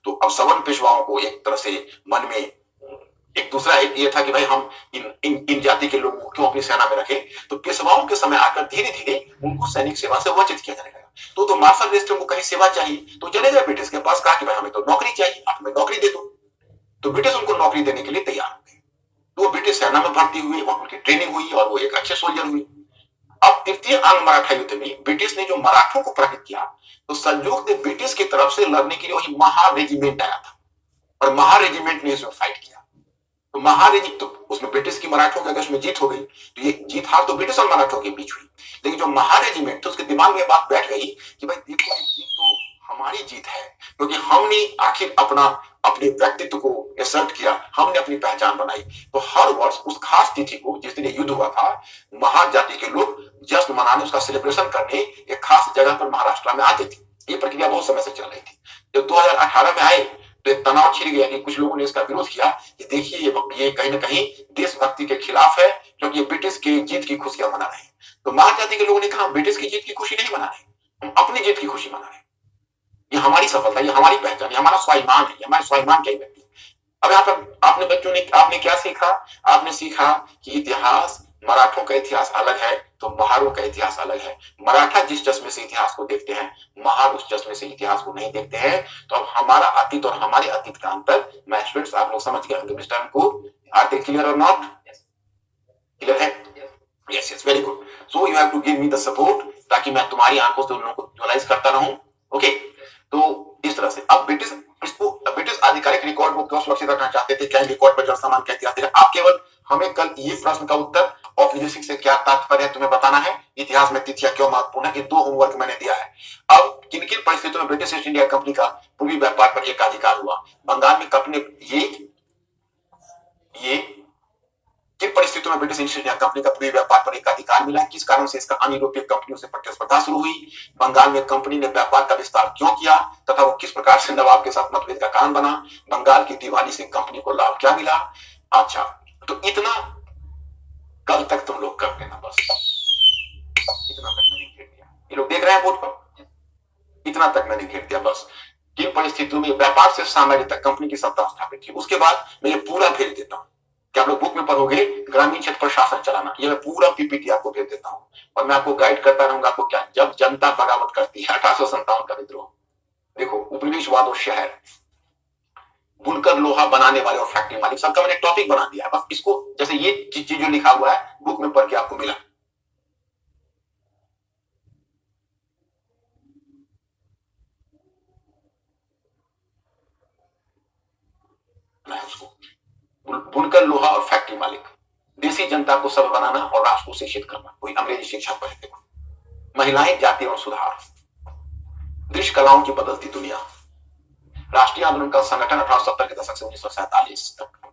Speaker 1: तो अब सवर्ण पेशवाओं को एक तरह से मन में एक दूसरा ये था कि भाई हम इन जाति के लोगों को क्यों अपनी सेना में रखें। तो पेशवाओं के समय आकर धीरे धीरे उनको सैनिक सेवा से वंचित किया जाने लगा। तो मार्शल रेस को कहीं सेवा चाहिए तो चले गए ब्रिटिश के पास, कहा कि भाई हमें तो नौकरी चाहिए, आप हमें नौकरी दे दो। तो ब्रिटिश उनको नौकरी देने के लिए तैयार हो गए। तो वो ब्रिटिश सेना में भर्ती हुए, वहां उनकी ट्रेनिंग हुई और वो एक अच्छे सोल्जर हुए। अब तृतीय आंग्ल मराठा युद्ध में ब्रिटिश ने जो मराठों को पराजित किया, तो संयोग से ब्रिटिश की तरफ से लड़ने के लिए वही महार रेजिमेंट आया था और महार रेजिमेंट ने इसमें फाइट किया। तो महार रेजिमेंट, तो उसमें ब्रिटिश की मराठों की अगर उसमें जीत हो गई तो ये जीत हार तो ब्रिटिश और मराठों के बीच हुई। लेकिन जो महार रेजिमेंट थे उसके दिमाग में बात बैठ गई कि भाई देखो, जीत तो हमारी जीत है, क्योंकि हमने आखिर अपने व्यक्तित्व को असर्ट किया, हमने अपनी पहचान बनाई। तो हर वर्ष उस खास तिथि को, जिस दिन युद्ध हुआ था, महार जाति के लोग जश्न मनाने, उसका सेलिब्रेशन करने एक खास जगह पर महाराष्ट्र में आते थे। ये प्रक्रिया बहुत समय से चल रही थी। जब 2018 में आए तो एक तनाव छिड़ गया कि कुछ लोगों ने इसका विरोध किया कि देखिए ये कहीं ना कहीं देशभक्ति के खिलाफ है, क्योंकि ये ब्रिटिश की जीत की खुशियां मना रहे हैं। तो महार जाति के लोगों ने कहा ब्रिटिश की जीत की खुशी नहीं मना रहे, हम अपनी जीत की खुशी मना रहे हैं। ये हमारी सफलता, ये हमारी पहचान, ये हमारा स्वाभिमान है, ये हमारे स्वाभिमान के व्यक्ति। अब यहाँ पर आपने क्या सीखा? आपने सीखा कि इतिहास, मराठों का इतिहास अलग है तो महारों का इतिहास अलग है। मराठा जिस चश्मे से इतिहास को देखते हैं, महार उस चश्मे से इतिहास को नहीं देखते हैं। तो अब हमारा अतीत और हमारे अतीत का अंतर, मैं स्टूडेंट्स आप लोग समझ गए होंगे मिस्टर को। आर दे क्लियर और नॉट? क्लियर है? Yes yes, very good. So you have to give me the support, ताकि मैं तुम्हारी आंखों से उन लोगों को विजुअलाइज करता रहूं। ओके, तो इस तरह से अब ब्रिटिश आधिकारिक रिकॉर्ड को क्यों सुरक्षित रखना चाहते थे? क्या रिकॉर्ड पर जनसामान्य का इतिहास? आप केवल हमें कल ये प्रश्न का उत्तर औपनिवेशिक से क्या तात्पर्य है तुम्हें बताना है, इतिहास में तिथियां क्यों महत्वपूर्ण है, ये 2 होमवर्क मैंने दिया है। अब किन किन परिस्थितियों में ब्रिटिश ईस्ट इंडिया कंपनी का पूर्वी व्यापार पर एकाधिकार हुआ, बंगाल में कंपनी ये किन परिस्थितियों में ब्रिटिश ईस्ट इंडिया कंपनी का पूर्वी व्यापार पर एकाधिकार मिला, किस कारण से इसका अन्य यूरोपीय कंपनियों से प्रतिस्पर्धा शुरू हुई, बंगाल में कंपनी ने व्यापार का विस्तार क्यों किया तथा वो किस प्रकार से नवाब के साथ मतभेद का कारण बना, बंगाल की दिवाली से कंपनी को लाभ क्या मिला। अच्छा, तो इतना कल तक तुम लोग कर लेना, बस इतना तक मैंने घेर दिया। ये लोग देख रहे हैं बोर्ड पर, इतना तक मैंने घेर दिया बस। किन परिस्थितियों में व्यापार से साम्राज्य तक कंपनी की सत्ता स्थापित थी, उसके बाद मैं ये पूरा भेज देता हूं कि आप लोग बुक में पढ़ोगे ग्रामीण क्षेत्र पर शासन चलाना, ये मैं पूरा पीपीटी आपको भेज देता हूं और मैं आपको गाइड करता रहूंगा। आपको क्या, जब जनता बगावत करती है 1857 का विद्रोह, देखो उपनिवेशवाद और शहर, बुनकर लोहा बनाने वाले और फैक्ट्री मालिक, सबका मैंने टॉपिक बना दिया है। बस इसको जैसे ये चीज जो लिखा हुआ है बुक में पढ़ के आपको मिला, मैं उसको बुनकर लोहा और फैक्ट्री मालिक, देसी जनता को सब बनाना और राष्ट्र को शिक्षित करना, कोई अंग्रेजी शिक्षा पढ़े। देखो, महिलाएं, जाति और सुधार, दृश्य कलाओं की बदलती दुनिया, राष्ट्रीय आंदोलन का संगठन 1870 के दशक से 1947 तक,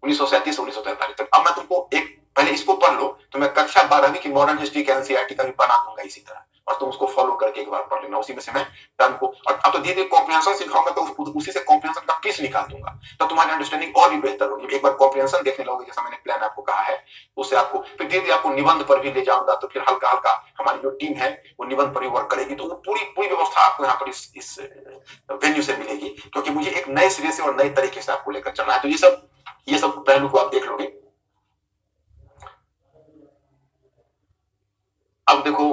Speaker 1: 1937 से 1943 तक। अब मैं तुमको एक पहले इसको पढ़ लो, तो मैं कक्षा 12वीं की मॉडर्न हिस्ट्री के एनसीईआरटी का भी बना दूंगा इसी तरह, और तुम उसको फॉलो करके एक बार पढ़ लेना, उसी में से मैं टर्म को, और अब तो धीरे धीरे कॉम्प्रिहेंशन सिखाऊंगा तो उसी से कॉम्प्रिहेंशन का पीस निकाल दूंगा, तो तुम्हारी अंडरस्टैंडिंग और भी बेहतर होगी। एक बार कॉम्प्रिहेंशन देखने लगोगे, जैसा मैंने प्लान आपको कहा है, उससे आपको फिर धीरे धीरे आपको निबंध पर भी ले जाऊंगा, तो फिर हल्का हल्का हमारी जो टीम है वो निबंध पर भी वर्क करेगी, तो वो पूरी व्यवस्था आपको यहाँ पर इस वेन्यू से मिलेगी, क्योंकि मुझे एक नए सिरे से और नए तरीके से आपको लेकर चलना है। तो ये सब पहलू को आप देख लोगे। अब देखो,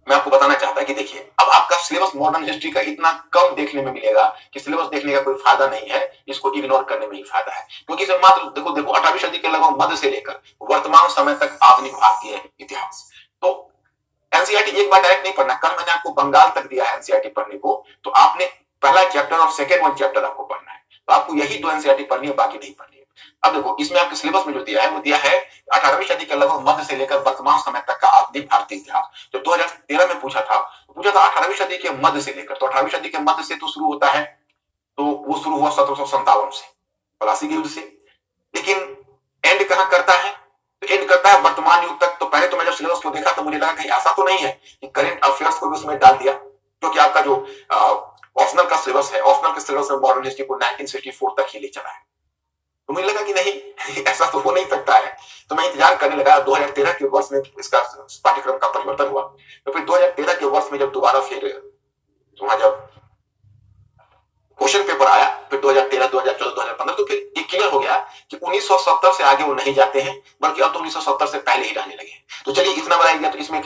Speaker 1: मैं आपको बताना चाहता कि देखिए, अब आपका सिलेबस मॉडर्न हिस्ट्री का इतना कम देखने में मिलेगा कि सिलेबस देखने का कोई फायदा नहीं है, इसको इग्नोर करने में ही फायदा है, क्योंकि इसमें मात्र देखो 18वीं सदी के लगभग मध्य से लेकर वर्तमान समय तक आधुनिक भारतीय इतिहास। तो एनसीईआरटी एक बार डायरेक्ट नहीं पढ़ना, कल मैंने आपको बंगाल तक दिया है एनसीईआरटी पढ़ने को, तो आपने पहला चैप्टर और सेकेंड वन चैप्टर आपको पढ़ना है, तो आपको यही 2 एनसीईआरटी पढ़नी है, बाकी नहीं पढ़नी है। अब देखो, इसमें आपके सिलेबस में जो दिया है वो दिया है 18वीं सदी के लगभग मध्य से लेकर वर्तमान समय तक का आधुनिक भारतीय इतिहास। जब 2013 में पूछा था 18वीं सदी के मध्य से लेकर, तो 18वीं सदी के मध्य से तो शुरू होता है, तो वो शुरू हुआ 1757 से, प्लासी के युद्ध से, लेकिन एंड कहां करता है, तो एंड करता है वर्तमान युग तक। तो पहले तो मैं जब सिलेबस को देखा तो मुझे लगा कहीं ऐसा तो नहीं है कि करंट अफेयर्स को भी उसमें डाल दिया, क्योंकि आपका जो ऑप्शनल का सिलेबस है, ऑप्शनल के सिलेबस में मॉडर्न हिस्ट्री को 1964 तक ही ले चला है, तो मुझे लगा कि नहीं ऐसा तो हो नहीं सकता है, तो मैं इंतजार करने लगा। 2013 के वर्ष में इसका पाठ्यक्रम का परिवर्तन हुआ, तो फिर 2013 के वर्ष में जब दोबारा फिर वहां जब क्वेश्चन पेपर आया, फिर 2013, 2014, 2015, तो फिर ये क्लियर हो गया कि 1970 से आगे वो नहीं जाते हैं, बल्कि अब तो 1970 से पहले ही रहने लगे। तो चलिए, इतना बड़ा एरिया तो इसमें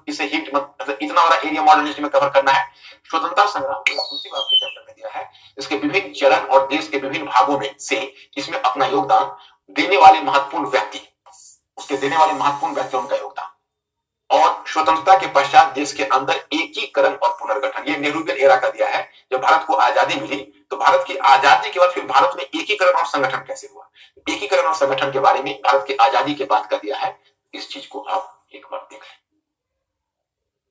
Speaker 1: इसे हिट मतलब इतना बड़ा एरिया मॉडर्न हिस्ट्री में कवर करना है। स्वतंत्रता संग्राम दूसरी बात के चैप्टर में दिया है, इसके विभिन्न चरण और देश के विभिन्न भागों में से इसमें अपना योगदान देने वाले महत्वपूर्ण व्यक्ति, उसके देने वाले महत्वपूर्ण व्यक्तियों का योगदान, और स्वतंत्रता के पश्चात देश के अंदर एकीकरण और पुनर्गठन, ये नेहरूवियन एरा का दिया है। जब भारत को आजादी मिली, तो भारत की आजादी के बाद फिर भारत में एकीकरण और संगठन कैसे हुआ, एकीकरण और संगठन के बारे में भारत की आजादी के बाद का दिया है। इस चीज को आप एक बार देख लें।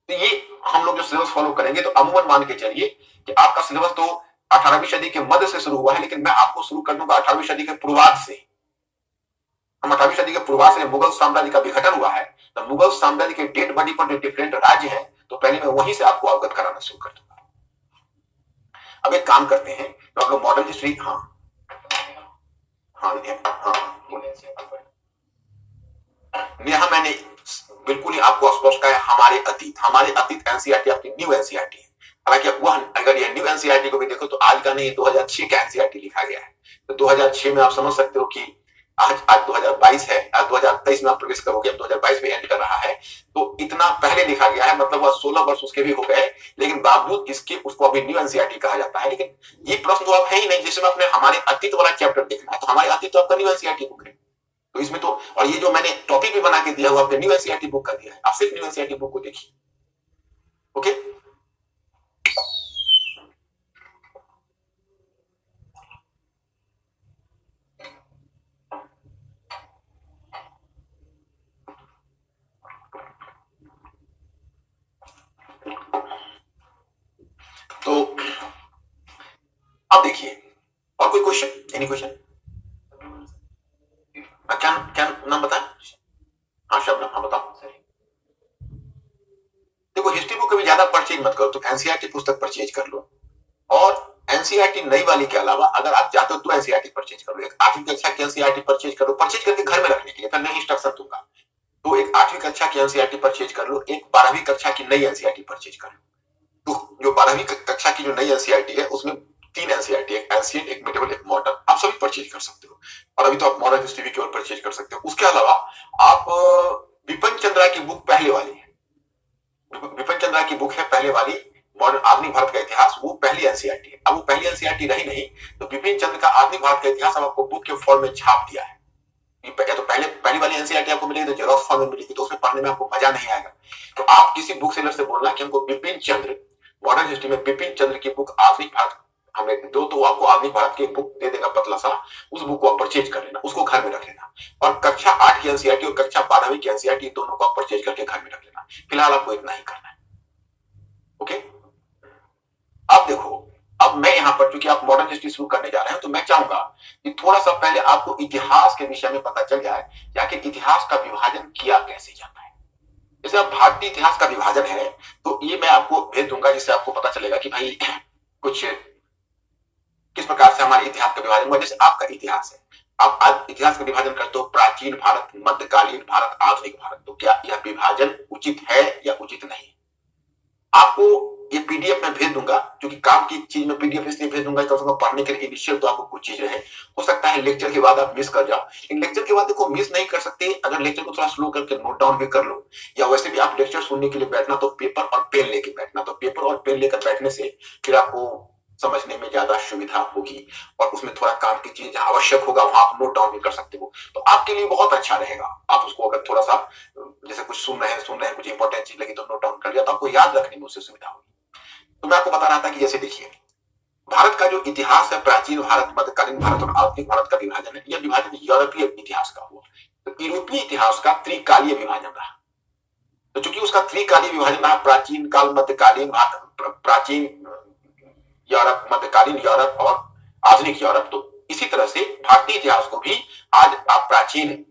Speaker 1: तो ये हम लोग जो सिलेबस फॉलो करेंगे, तो अमूमन मान के चलिए कि आपका सिलेबस तो 18वीं सदी के मध्य से शुरू हुआ है, लेकिन मैं आपको शुरू कर दूंगा 18वीं सदी के पूर्वार्ध से। हम 18वीं सदी के पूर्वार्ध से मुगल साम्राज्य का विघटन हुआ है, तो मुगल साम्राज्य के डेड बॉडी पर जो डिफरेंट राज्य हैं, तो पहले मैं वहीं से आपको अवगत कराना शुरू कर दूंगा। अब एक काम करते हैं, तो आप लोग मॉडर्न हिस्ट्री, हाँ यहाँ मैंने बिल्कुल ही आपको स्पष्ट कहा है, हमारे अतीत एनसीईआरटी आपकी न्यू एनसीईआरटी है। हालांकि वह अगर ये न्यू एनसीईआरटी को भी देखो तो आज का नहीं, 2006 का एनसीईआरटी लिखा गया है। तो 2006 में आप समझ सकते हो कि आज 2022 है, आज 2023 में आप प्रवेश करोगे, अब 2022 में एंड कर रहा है, तो इतना पहले लिखा गया है, मतलब वह 16 वर्ष उसके भी हो गए, लेकिन बावजूद इसके उसको अभी न्यू एनसीईआरटी कहा जाता है। लेकिन ये प्रश्न तो आप है ही नहीं जिसमें आपने हमारे अतीत वाला चैप्टर देखना है, तो हमारे अतीत तो आपका न्यू एनसीईआरटी बुक है, तो इसमें तो, और ये जो मैंने टॉपिक भी बना के दिया हुआ आपके न्यू एनसीईआरटी बुक का दिया है, आप सिर्फ न्यू एनसीईआरटी बुक को देखिए। Okay, any question? क्या क्या नाम बताएं? हाँ शब्द, हाँ बताओ। देखो हिस्ट्री बुक कभी ज्यादा परचेज मत करो, तुम एनसीईआरटी पुस्तक परचेज कर लो, और एनसीईआरटी नई वाली के अलावा अगर आप चाहते हो तो एनसीईआरटी परचेज कर लो। एक 8वीं कक्षा की एनसीईआरटी परचेज कर लो, परचेज करके घर में रखने के लिए, फिर मैं इंस्ट्रक्शन दूंगा। तो एक 8वीं कक्षा की एनसीईआरटी परचेज कर लो, एक 12वीं कक्षा की नई एनसीईआरटी परचेज कर लो। तो जो 12वीं कक्षा की जो नई एनसीईआरटी है उसमें 3 एनसीईआरटी, एक एंशिएंट, एक मिडिवल, एक मॉडर्न, आप सभी परचेज कर सकते हो। और अभी तो आप मॉडर्न हिस्ट्री भी केवल परचेज कर सकते हो। उसके अलावा आप विपिन चंद्रा की बुक पहले वाली है, विपिन चंद्रा की बुक है पहले वाली, मॉडर्न आधुनिक भारत का इतिहास, वो पहली एनसीईआरटी है। अब वो पहली एनसीईआरटी रही नहीं, तो विपिन चंद्र का आधुनिक भारत का इतिहास अब आपको बुक के फॉर्म में छाप दिया है। या तो पहली वाली एनसीईआरटी आपको मिलेगी तो जेरॉक्स फॉर्म में मिलेगी, तो उसमें पढ़ने में आपको मजा नहीं आएगा। तो आप किसी बुक सेलर से बोलना कि हमको विपिन चंद्र, मॉडर्न हिस्ट्री में विपिन चंद्र की बुक आधुनिक भारत हमें दो, तो आपको आधुनिक भारत की बुक दे देगा पतला सा, उस बुक को आप परचेज कर लेना, उसको घर में रख लेना। और कक्षा 8 की एनसीईआरटी और कक्षा 12वीं की एनसीईआरटी दोनों को आप परचेज करके घर में रख लेना। फिलहाल आपको इतना ही करना है। ओके, अब देखो, अब मैं यहां पर क्योंकि आप मॉडर्न हिस्ट्री शुरू करने जा रहे हैं, तो मैं चाहूंगा कि थोड़ा सा पहले आपको इतिहास के विषय में पता चल जाए कि आखिर इतिहास का विभाजन किया कैसे जाता है। जैसे अब भारतीय इतिहास का विभाजन है, तो ये मैं आपको भेज दूंगा, जिससे आपको पता चलेगा कि भाई कुछ किस प्रकार से हमारे इतिहास का विभाजन हुआ। जैसे आपका इतिहास है, आप आज इतिहास का विभाजन करते हो प्राचीन भारत, मध्यकालीन भारत, आधुनिक भारत, तो क्या यह विभाजन उचित है या उचित नहीं? आपको ये पीडीएफ में भेज दूंगा, क्योंकि काम की चीज में पीडीएफ इसलिए भेज दूंगा कि पढ़ने के लिए इनिशियल तो आपको कुछ चीजें हैं, हो सकता है लेक्चर के बाद आप मिस कर जाओ। लेक्चर के बाद देखो मिस नहीं कर सकते, अगर लेक्चर को थोड़ा स्लो करके नोट डाउन भी कर लो, या वैसे भी आप लेक्चर सुनने के लिए बैठना तो पेपर और पेन लेके बैठना, तो पेपर और पेन लेकर बैठने से फिर आपको समझने में ज्यादा सुविधा होगी, और उसमें थोड़ा काम की चीज आवश्यक होगा वहां आप नोट डाउन भी कर सकते हो, तो आपके लिए बहुत अच्छा रहेगा। आप उसको अगर थोड़ा सा जैसे कुछ सुन रहे हैं कुछ इंपॉर्टेंट चीज लगी तो नोट डाउन कर लिया, तो आपको याद रखने में उससे सुविधा होगी। तो मैं आपको बता रहा था कि जैसे देखिए, भारत का जो इतिहास है, प्राचीन भारत, मध्यकालीन भारत और आधुनिक भारत का विभाजन है, यह विभाजन यूरोपीय इतिहास का हुआ। तो यूरोपीय इतिहास का त्रिकालीय विभाजन रहा। तो चूंकि उसका त्रिकालीय विभाजन रहा, प्राचीन काल, मध्यकालीन भारत, प्राचीन यूरोप, मध्यकालीन यूरोप और आधुनिक यूरोप, तो इसी तरह से भारतीय इतिहास को भी आज आप प्राचीन,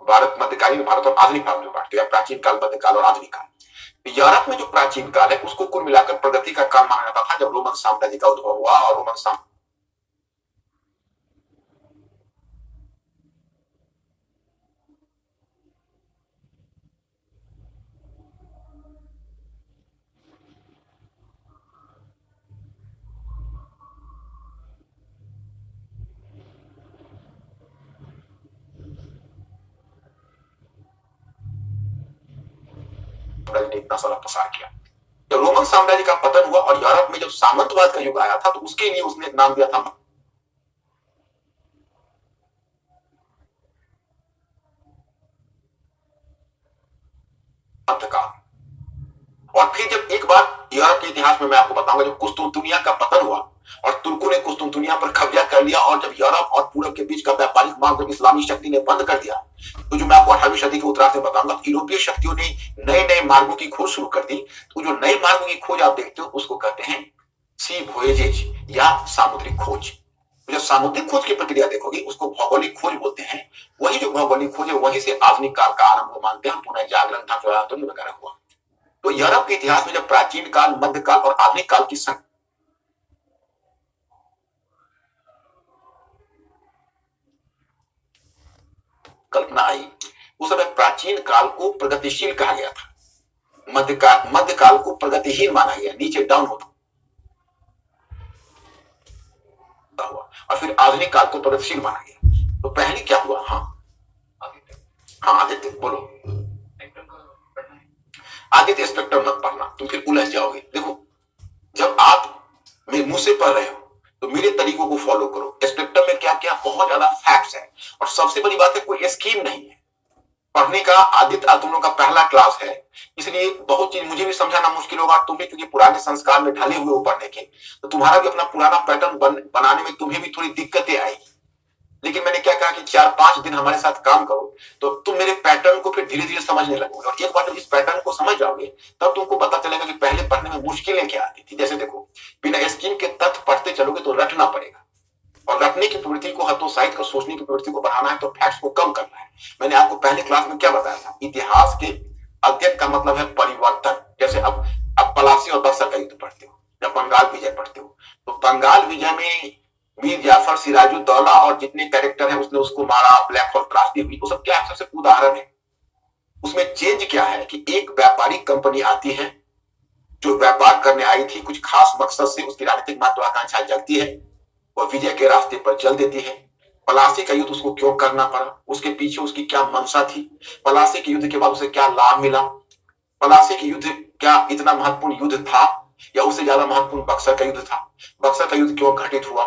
Speaker 1: भारत, मध्यकालीन भारत और आधुनिक भारत में बांटते हैं, प्राचीन काल, मध्यकाल और आधुनिक काल। यूरोप में जो प्राचीन काल है उसको कुल मिलाकर प्रगति का काल माना जाता था, जब रोमन साम्राज्य का उद्भव हुआ, और रोमन साम्राज्य ने इतना सारा प्रसार किया। जब रोमन साम्राज्य का पतन हुआ और यूरोप में जब सामंतवाद का युग आया था, तो उसके लिए उसने नाम दिया था मध्यकाल। और फिर जब एक बार यूरोप के इतिहास में मैं आपको बताऊंगा, जब कुस्तुनतुनिया का पतन हुआ और तुर्कों ने कुस्तुनतुनिया पर कब्जा कर लिया, और जब यूरोप और पूरब के बीच का व्यापारिक मार्ग जब इस्लामी शक्ति ने बंद कर दिया, तो जो मैं आपको 18वीं सदी के उत्तरार्ध में बताऊंगा, यूरोपीय शक्तियों ने नए नए मार्गों की खोज शुरू कर दी। तो जो नए मार्गों की खोज आप देखते हो उसको कहते हैं सी वोयेजेज या सामुद्रिक खोज। जब सामुद्रिक खोज की प्रक्रिया देखोगे उसको भौगोलिक खोज बोलते हैं। वही जो भौगोलिक खोज है वहीं से आधुनिक काल का आरंभ मानते हैं, पुनः जागरण था वगैरह हुआ। तो यूरोप के इतिहास में जब प्राचीन काल, मध्यकाल और आधुनिक काल की कल्पना आई, उस समय प्राचीन काल को प्रगतिशील कहा गया था, मध्यकाल को प्रगतिहीन माना गया, नीचे डाउन होता हुआ, और फिर आधुनिक काल को प्रगतिशील माना गया। तो पहले क्या हुआ? हाँ आदित्य बोलो। आदित्य स्पेक्ट्रम मत पढ़ना, तुम फिर उलझ जाओगे। देखो, जब आप मेरे मुंह से पढ़ रहे हो तो मेरे तरीकों को फॉलो करो। स्पेक्ट्रम में क्या क्या बहुत ज्यादा फैक्ट्स है, और सबसे बड़ी बात है कोई स्कीम नहीं है पढ़ने का। आदित्य तुम लोग का पहला क्लास है, इसलिए बहुत चीज मुझे भी समझाना मुश्किल होगा, तुम भी क्योंकि पुराने संस्कार में ढले हुए हो पढ़ने के, तो तुम्हारा भी अपना पुराना पैटर्न बनाने में तुम्हें भी थोड़ी दिक्कतें आएगी। लेकिन मैंने क्या कहा कि 4-5 दिन हमारे साथ काम करो तो तुम मेरे पैटर्न को फिर धीरे धीरे समझने लगोगे, और एक बार जब इस पैटर्न को समझ जाओगे तब तुमको पता चलेगा कि पहले पढ़ने में मुश्किलें क्या आती थी। जैसे देखो, बिना स्कीम के तथ्य पढ़ते चलोगे तो रटना पड़ेगा, और रटने की प्रवृत्ति को हतोत्साहित कर सोचने की प्रवृत्ति को बढ़ाना है तो फैक्ट्स को कम करना है। मैंने आपको पहले क्लास में क्या बताया था, इतिहास के अध्ययन का मतलब है परिवर्तन। जैसे अब पलासी और बक्सर का युद्ध पढ़ते हो, जब बंगाल विजय पढ़ते हो, तो बंगाल विजय में मीर जाफर, सिराजुद्दौला और जितने कैरेक्टर है उसने उसको मारा, ब्लैक हॉल त्रासदी हुई, वो सब क्या है, सबसे उदाहरण है। उसमें चेंज क्या है कि एक व्यापारिक कंपनी आती है जो व्यापार करने आई थी कुछ खास मकसद से, उसकी राजनीतिक महत्वाकांक्षा जगती है और विजय के रास्ते पर चल देती है। पलासी का युद्ध उसको क्यों करना पड़ा, उसके पीछे उसकी क्या मंशा थी, पलासी के युद्ध के बाद उसे क्या लाभ मिला, पलासी के युद्ध क्या इतना महत्वपूर्ण युद्ध था या उससे ज्यादा महत्वपूर्ण बक्सर का युद्ध था, बक्सर का युद्ध क्यों घटित हुआ,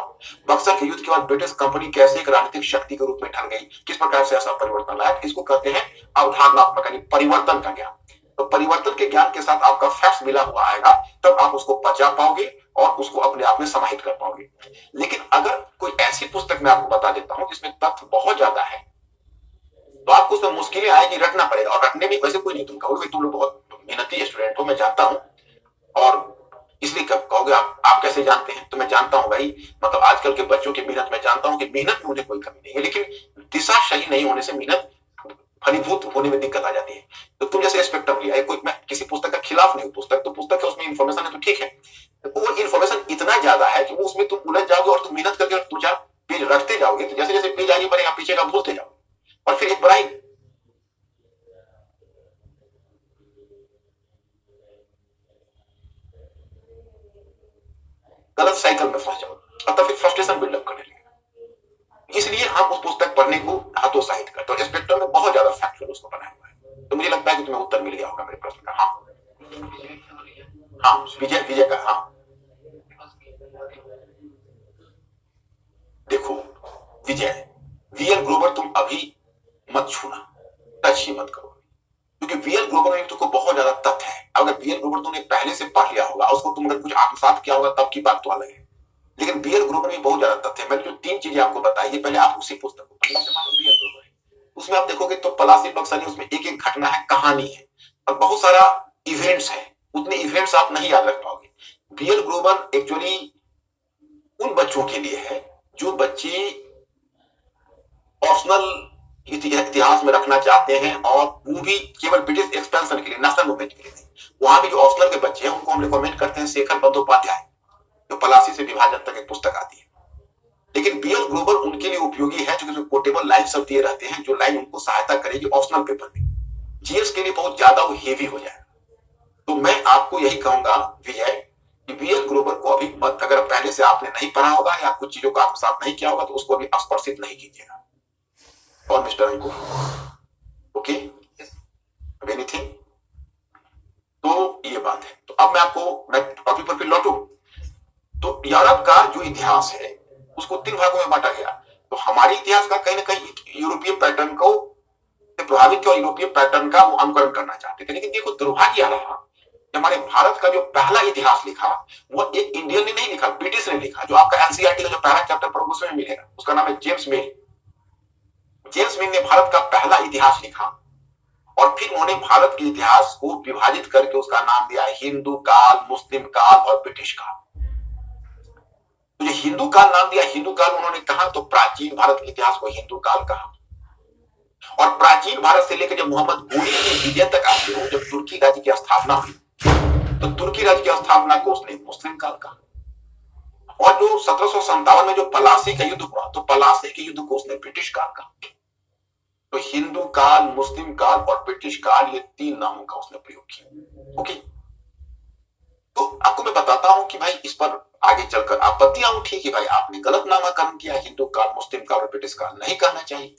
Speaker 1: बक्सर के युद्ध के बाद ब्रिटिश कंपनी कैसे एक राजनीतिक शक्ति के रूप में ढल गई, किस प्रकार से ऐसा परिवर्तन लाया, इसको कहते हैं अवधारणात्मक यानी परिवर्तन का ज्ञान। तो परिवर्तन के ज्ञान के साथ आपका फैक्ट्स मिला हुआ आएगा, तब आप उसको पचा पाओगे और उसको अपने आप में समाहित कर पाओगे। लेकिन अगर कोई ऐसी पुस्तक मैं आपको बता देता हूं जिसमें तथ्य बहुत ज्यादा है तो आपको उसमें मुश्किलें आएगी, रटना पड़ेगा। और रटने में वैसे कोई नहीं, तुम कहोगे तुम लोग बहुत मेहनती स्टूडेंट हो, मैं जानता हूं, और इसलिए कब कहोगे आप कैसे जानते हैं, तो मैं जानता हूं भाई, मतलब आजकल के बच्चों की मेहनत मैं जानता हूं कि मेहनत में मुझे कोई कमी नहीं है, लेकिन दिशा सही नहीं होने से मेहनत फलीभूत होने में दिक्कत आ जाती है। तो तुम जैसे स्पेक्ट्रम लिया है, कोई मैं किसी पुस्तक का खिलाफ नहीं हूं, पुस्तक तो पुस्तक है, उसमें इंफॉर्मेशन है तो ठीक है, वो इंफॉर्मेशन इतना ज्यादा है कि वो उसमें तुम उलझ जाओगे और तुम मेहनत करके 2-4 पेज रखते जाओगे तो जैसे जैसे पेज आगे बढ़ेगा पीछे का भूलते जाओगे, और फिर एक बड़ा ही गलत साइकिल में फंस जाओ और तब फिर फ्रस्ट्रेशन बिल्डअप करने लगेगा। इसलिए हम उस पुस्तक पढ़ने को हतोत्साहित करते हैं। स्पेक्ट्रम में बहुत ज्यादा फैक्चुअल उसको बनाया हुआ है, तो मुझे लगता है कि तुम्हें उत्तर मिल गया होगा मेरे प्रश्न का। हाँ हाँ, विजय विजय का, हाँ देखो, विजय वीएल ग्रोवर तुम अभी मत छूना, टच ही मत करो, क्योंकि वीएल ग्रोवर में तुमको बहुत ज्यादा तथ्य है। अगर वीएल ग्रोवर तुमने पहले से पढ़ लिया होगा, उसको तुमने कुछ आत्मसात किया होगा तब की बात तो अलग है, लेकिन वीएल ग्रोवर में बहुत ज्यादा तथ्य है। मैंने जो 3 चीजें आपको बताई है, पहले आप उसी पुस्तक को पढ़िए, वीएल ग्रोवर है, उसमें आप देखोगे तो पलासी बक्सर उसमें एक एक घटना है, कहानी है और बहुत सारा इवेंट्स है, उतने इवेंट्स आप नहीं याद रख पाओगे। वीएल ग्रोवर एक्चुअली उन बच्चों के लिए है जो बच्चे ऑप्शनल इतिहास में रखना चाहते हैं, और वो भी केवल ब्रिटिश एक्सपेंशन के लिए, नेशनल मूवमेंट के लिए नहीं। वहां भी जो ऑप्शनल के बच्चे हैं उनको हम रिकमेंड करते हैं शेखर बंदोपाध्याय, जो पलासी से विभाजन तक एक पुस्तक आती है। लेकिन वीएल ग्रोवर उनके लिए उपयोगी है क्योंकि कोटेबल लाइन सब दिए रहते हैं, जो लाइन उनको सहायता करेगी ऑप्शनल पेपर में। जीएस के लिए बहुत ज्यादा वो हेवी हो जाएगा। तो मैं आपको यही कहूंगा विजय कि वीएल ग्रोवर को अभी मत, अगर पहले से आपने नहीं पढ़ा होगा या कुछ चीजों का आत्मसात नहीं किया होगा तो उसको अभी स्पर्शित नहीं कीजिएगा। और मिस्टर अंकु, ओके, एनीथिंग, तो ये बात है। तो अब मैं टॉपिक पर फिर लौटू। तो यूरोप का जो इतिहास है उसको 3 भागों में बांटा गया। तो हमारे इतिहास का कहीं ना कहीं यूरोपीय पैटर्न को प्रभावित किया, यूरोपीय पैटर्न का वो अनुकरण करना चाहते थे। लेकिन देखो दुर्भाग्य रहा, हमारे भारत का जो पहला इतिहास लिखा वो एक इंडियन ने नहीं लिखा, ब्रिटिश ने लिखा। जो आपका एनसीईआरटी का जो पहला चैप्टर पढ़ोगे उसमें मिलेगा, उसका नाम है जेम्स मिल। जेम्स मिल ने भारत का पहला इतिहास लिखा और फिर उन्होंने भारत के इतिहास को विभाजित करके उसका नाम दिया हिंदू काल, मुस्लिम काल और ब्रिटिश काल। तो जो हिंदू काल नाम दिया, हिंदू काल उन्होंने कहा तो प्राचीन भारत के इतिहास को हिंदू काल कहा। और प्राचीन भारत से लेकर जब मोहम्मद घोरी के विजय तक आते हो, जब तुर्की राज्य की स्थापना हुई तो तुर्की राज्य की स्थापना को उसने मुस्लिम काल कहा। और जो 1757 में जो पलासी का युद्ध हुआ तो पलासी के युद्ध को उसने ब्रिटिश काल कहा। तो हिंदू काल, मुस्लिम काल और ब्रिटिश काल, ये 3 नामों का उसने प्रयोग किया। ओके, तो आपको मैं बताता हूं कि भाई इस पर आगे चलकर आपत्ति आऊं, ठीक है भाई आपने गलत नामकरण किया, हिंदू काल, मुस्लिम काल और ब्रिटिश काल नहीं कहना चाहिए।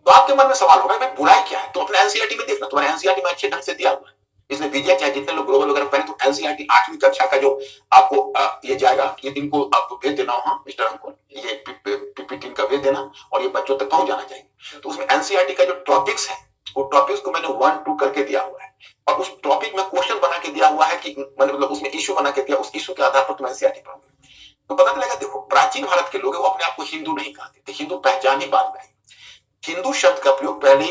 Speaker 1: तो आपके मन में सवाल होगा भाई बुराई क्या है? तो अपने एनसीईआरटी में देखना, तुम्हारे एनसीईआरटी में अच्छे ढंग से दिया हुआ है। इसमें विजय चाहे जितने लोग ग्लोबल वगैरह पढ़े तो एनसीईआरटी 8वीं कक्षा का जो आपको ये जाएगा, ये इनको आपको भेज देना हो, हाँ मिस्टर अंकुर, ये पीपीटी का भेज देना और ये बच्चों तक पहुंच जाना चाहिए। तो उसमें एनसीईआरटी का जो टॉपिक्स है वो टॉपिक्स को मैंने 1-2 करके दिया हुआ है और उस टॉपिक में क्वेश्चन बना के दिया हुआ है कि मतलब उसमें इश्यू बना के दिया, उस इश्यू के आधार पर तुम एनसीईआरटी पढ़ोगे। तो पता चलेगा देखो प्राचीन प्राचीन भारत के लोग वो अपने आप को हिंदू नहीं कहते थे, हिंदू पहचान ही बाद में आई। हिंदू शब्द का प्रयोग पहले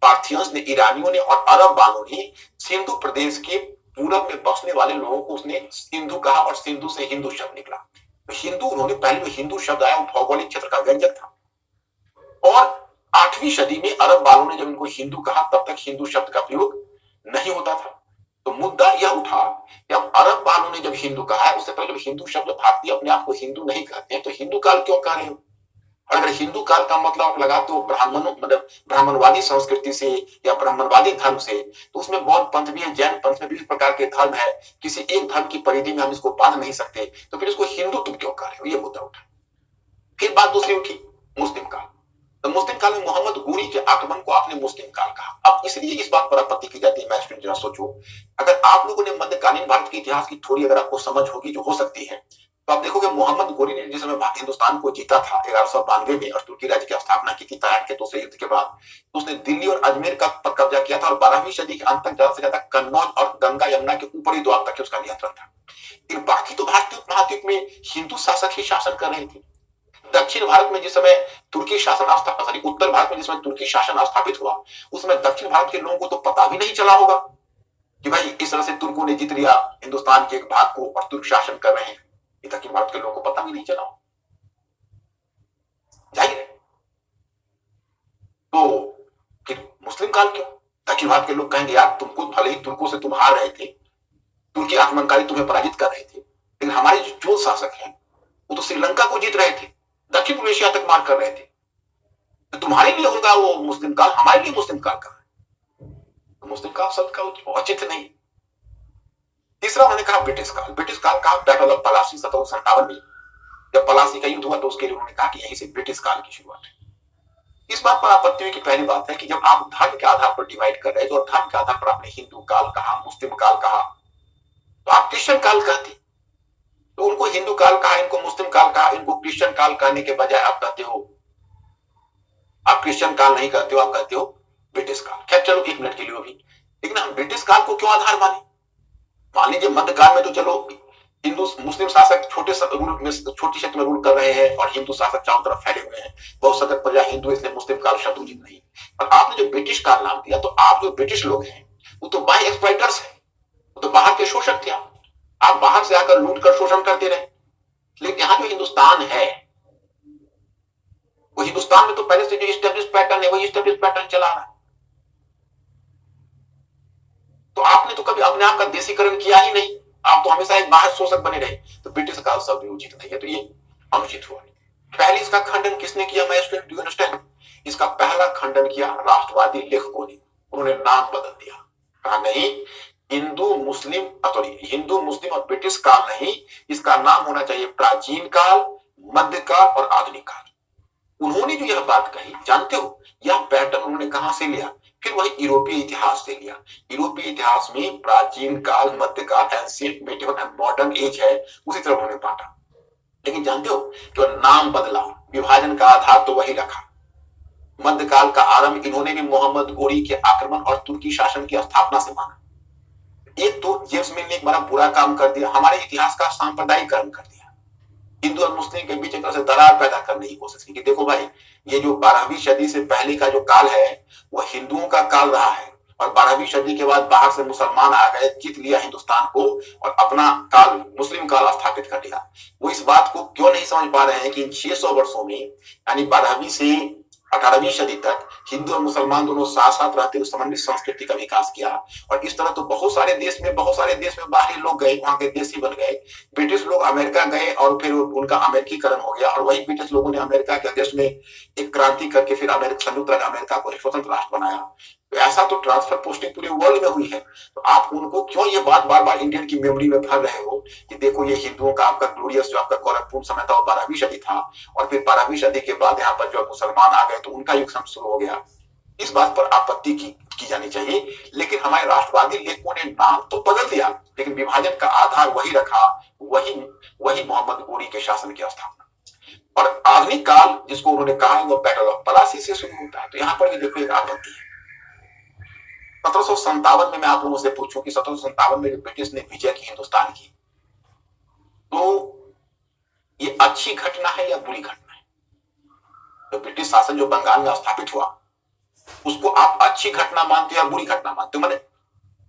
Speaker 1: पार्थियंस ने, ईरानियों ने और अरब वालों ने सिंधु प्रदेश के पूरब में बसने वाले लोगों को उसने सिंधु कहा और सिंधु से हिंदू शब्द निकला। तो हिंदू, उन्होंने पहले जो हिंदू शब्द आया वो भौगोलिक क्षेत्र का व्यंजक था। और 8वीं सदी में अरब वालों ने जब इनको हिंदू कहा तब तक हिंदू शब्द का प्रयोग नहीं होता था। तो मुद्दा यह उठा कि अब अरब वालों ने जब हिंदू कहा है, उससे पहले जब हिंदू शब्द भारतीय अपने आप को हिंदू नहीं कहते हैं तो हिंदू काल क्यों कह रहे हो? और अगर हिंदू काल का मतलब आप लगाते हो ब्राह्मणों, मतलब ब्राह्मणवादी संस्कृति से या ब्राह्मणवादी धर्म से, तो उसमें बौद्ध पंथ भी है, जैन पंथ में विभिन्न प्रकार के धर्म है, किसी एक धर्म की परिधि में हम इसको बांध नहीं सकते, तो फिर इसको हिंदू तुम क्यों कह रहे हो? ये मुद्दा उठा। फिर बात दूसरी उठी, मुस्लिम काल। तो मुस्लिम काल में मोहम्मद गोरी के आक्रमण को आपने मुस्लिम काल कहा। अब इसलिए इस बात पर आपत्ति की जाती है। मैं जरा सोचो, अगर आप लोगों ने मध्यकालीन भारत के इतिहास की थोड़ी अगर आपको समझ होगी, जो हो सकती है, तो आप देखोगे मोहम्मद गोरी ने जिस समय हिंदुस्तान को जीता था 1192 में और तुर्की राज्य की स्थापना की थी तैयार के दूसरे युद्ध के बाद, तो उसने दिल्ली और अजमेर पर कब्जा किया था और 12वीं सदी के अंत तक ज्यादा से ज्यादा कन्नौज और गंगा यमुना के ऊपरी द्वार तक उसका नियंत्रण था। फिर बाकी तो भारतीय उपमहाद्वीप में हिंदू शासक ही शासन कर रहे थे। दक्षिण भारत में जिस समय तुर्की शासन स्थापित, उत्तर भारत में जिस समय तुर्की शासन स्थापित हुआ, उसमें दक्षिण भारत के लोगों को तो पता भी नहीं चला होगा कि भाई इस तरह से तुर्कों ने जीत लिया हिंदुस्तान के एक भाग को और तुर्क शासन कर रहे हैं। दक्षिण भारत के लोगों को पता भी नहीं चला। जाहिर है। तो फिर मुस्लिम काल क्यों? दक्षिण भारत के लोग कहेंगे यार तुमको भले ही तुर्कों से तुम हार रहे थे, तुर्की आक्रमणकारी तुम्हें पराजित कर रहे थे, लेकिन हमारे जो चोल शासक हैं वो तो श्रीलंका को जीत रहे थे, दक्षिण पूर्व एशिया तक मार कर रहे थे। तो तुम्हारे लिए होगा वो मुस्लिम काल, हमारे लिए मुस्लिम काल का है। तो मुस्लिम काल शब्द का औचित्य नहीं। तीसरा उन्होंने कहा ब्रिटिश काल। ब्रिटिश काल कहा बैटल ऑफ पलासी 1757 में जब पलासी का युद्ध हुआ तो उसके लिए उन्होंने कहा कि यहीं से ब्रिटिश काल की शुरुआत है। इस बात पर आपत्ति हुई कि पहली बात है कि जब आप धर्म के आधार पर डिवाइड कर रहे थे और धर्म के आधार पर आपने हिंदू काल कहा, मुस्लिम काल कहा, तो आप क्रिश्चियन काल कहते, तो उनको हिंदू काल कहा, इनको मुस्लिम काल कहा, इनको क्रिश्चियन काल कहने के बजाय आप कहते हो, आप क्रिश्चियन काल नहीं कहते हो, आप कहते हो ब्रिटिश काल। खैर चलो एक मिनट के लिए भी, लेकिन हम ब्रिटिश काल को क्यों आधार माने? मान लीजिए मध्यकाल में तो चलो हिंदू मुस्लिम शासक छोटे रूल में, छोटी क्षेत्र में रूल कर रहे हैं और हिंदू शासक चारों तरफ फैले हुए हैं, बहुत सतर्क प्रजा हिंदू, इसलिए मुस्लिम काल शब्द उचित नहीं। और आपने जो ब्रिटिश काल नाम दिया, तो आप जो ब्रिटिश लोग हैं वो तो बाहर एक्सप्लॉइटर्स हैं, वो तो बाहर के शोषक थे। आप बाहर से आकर लूट कर शोषण करते रहे। लेकिन यहाँ जो हिंदुस्तान है, वो हिंदुस्तान में तो पहले से जो स्टेब्लिश पैटर्न है वही स्टेब्लिश पैटर्न चला रहा है। तो आपने तो कभी अपने आप का देशीकरण किया ही नहीं, आप तो हमेशा एक बाहर शोषक बने रहे। तो ब्रिटिश काल शब्द उचित नहीं है, तो ये अनुचित हुआ। पहले इसका खंडन किसने किया? मैं डू यू अंडरस्टैंड? इसका पहला खंडन किया राष्ट्रवादी लेखकों ने। उन्होंने नाम बदल दिया, कहा नहीं हिंदू मुस्लिम, सॉरी हिंदू मुस्लिम और ब्रिटिश काल नहीं, इसका नाम होना चाहिए प्राचीन काल, मध्यकाल और आधुनिक काल। उन्होंने जो यह बात कही, जानते हो यह पैटर्न उन्होंने कहां से लिया? फिर वही यूरोपीय इतिहास से लिया। यूरोपीय इतिहास में प्राचीन काल, मध्यकाल, ancient, medieval and modern age है, उसी तरह उन्होंने बांटा। लेकिन जानते हो जो नाम बदला, विभाजन का आधार तो वही रखा। मध्यकाल का आरंभ इन्होंने भी मोहम्मद गोरी के आक्रमण और तुर्की शासन की स्थापना से माना। एक तो जेम्स मिल ने एक बड़ा बुरा काम कर दिया, हमारे इतिहास का सांप्रदायिकरण कर दिया, हिंदू और मुस्लिम के बीच एक तरह से दरार पैदा करने की कोशिश की कि देखो भाई ये जो 12वीं सदी से पहले का जो काल है वह हिंदुओं का काल रहा है और 12वीं सदी के बाद बाहर से मुसलमान आ गए, जीत लिया हिंदुस्तान को और अपना काल मुस्लिम काल स्थापित कर दिया। वो इस बात को क्यों नहीं समझ पा रहे हैं कि इन 600 वर्षों में, यानी 12वीं से 18वीं सदी तक हिंदू और मुसलमान दोनों साथ साथ रहते हुए समन्वित संस्कृति का विकास किया। और इस तरह तो बहुत सारे देश में बाहरी लोग गए, वहां के देशी बन गए। ब्रिटिश लोग अमेरिका गए और फिर उनका अमेरिकीकरण हो गया और वही ब्रिटिश लोगों ने अमेरिका के देश में एक क्रांति करके फिर संयुक्त राज्य अमेरिका को एक स्वतंत्र राष्ट्र बनाया। तो ऐसा तो ट्रांसफर पोस्टिंग पूरे वर्ल्ड में हुई है। तो आप उनको क्यों ये बात बार बार इंडियन की मेमोरी में भर रहे हो कि देखो ये हिंदुओं का आपका ग्लोरियस जो आपका गौरवपूर्ण समय था वो 12वीं सदी था और फिर 12वीं सदी के बाद यहाँ पर जो मुसलमान आ गए तो उनका युग शुरू हो गया। इस बात पर आपत्ति की जानी चाहिए। लेकिन हमारे राष्ट्रवादी लेखकों ने नाम तो बदल दिया लेकिन विभाजन का आधार वही रखा, वही मोहम्मद गोरी के शासन की स्थापना। और आधुनिक काल जिसको उन्होंने कहा वो बैटल ऑफ पलासी से शुरू होता है। तो यहाँ पर भी देखो एक आपत्ति है। 1757 में मैं आप लोगों से पूछूं कि 1757 में ब्रिटिश ने विजय की हिंदुस्तान की, तो ये अच्छी घटना है या बुरी घटना है? तो ब्रिटिश शासन जो बंगाल में स्थापित हुआ उसको आप अच्छी घटना मानते हो या बुरी घटना मानते हो? मैंने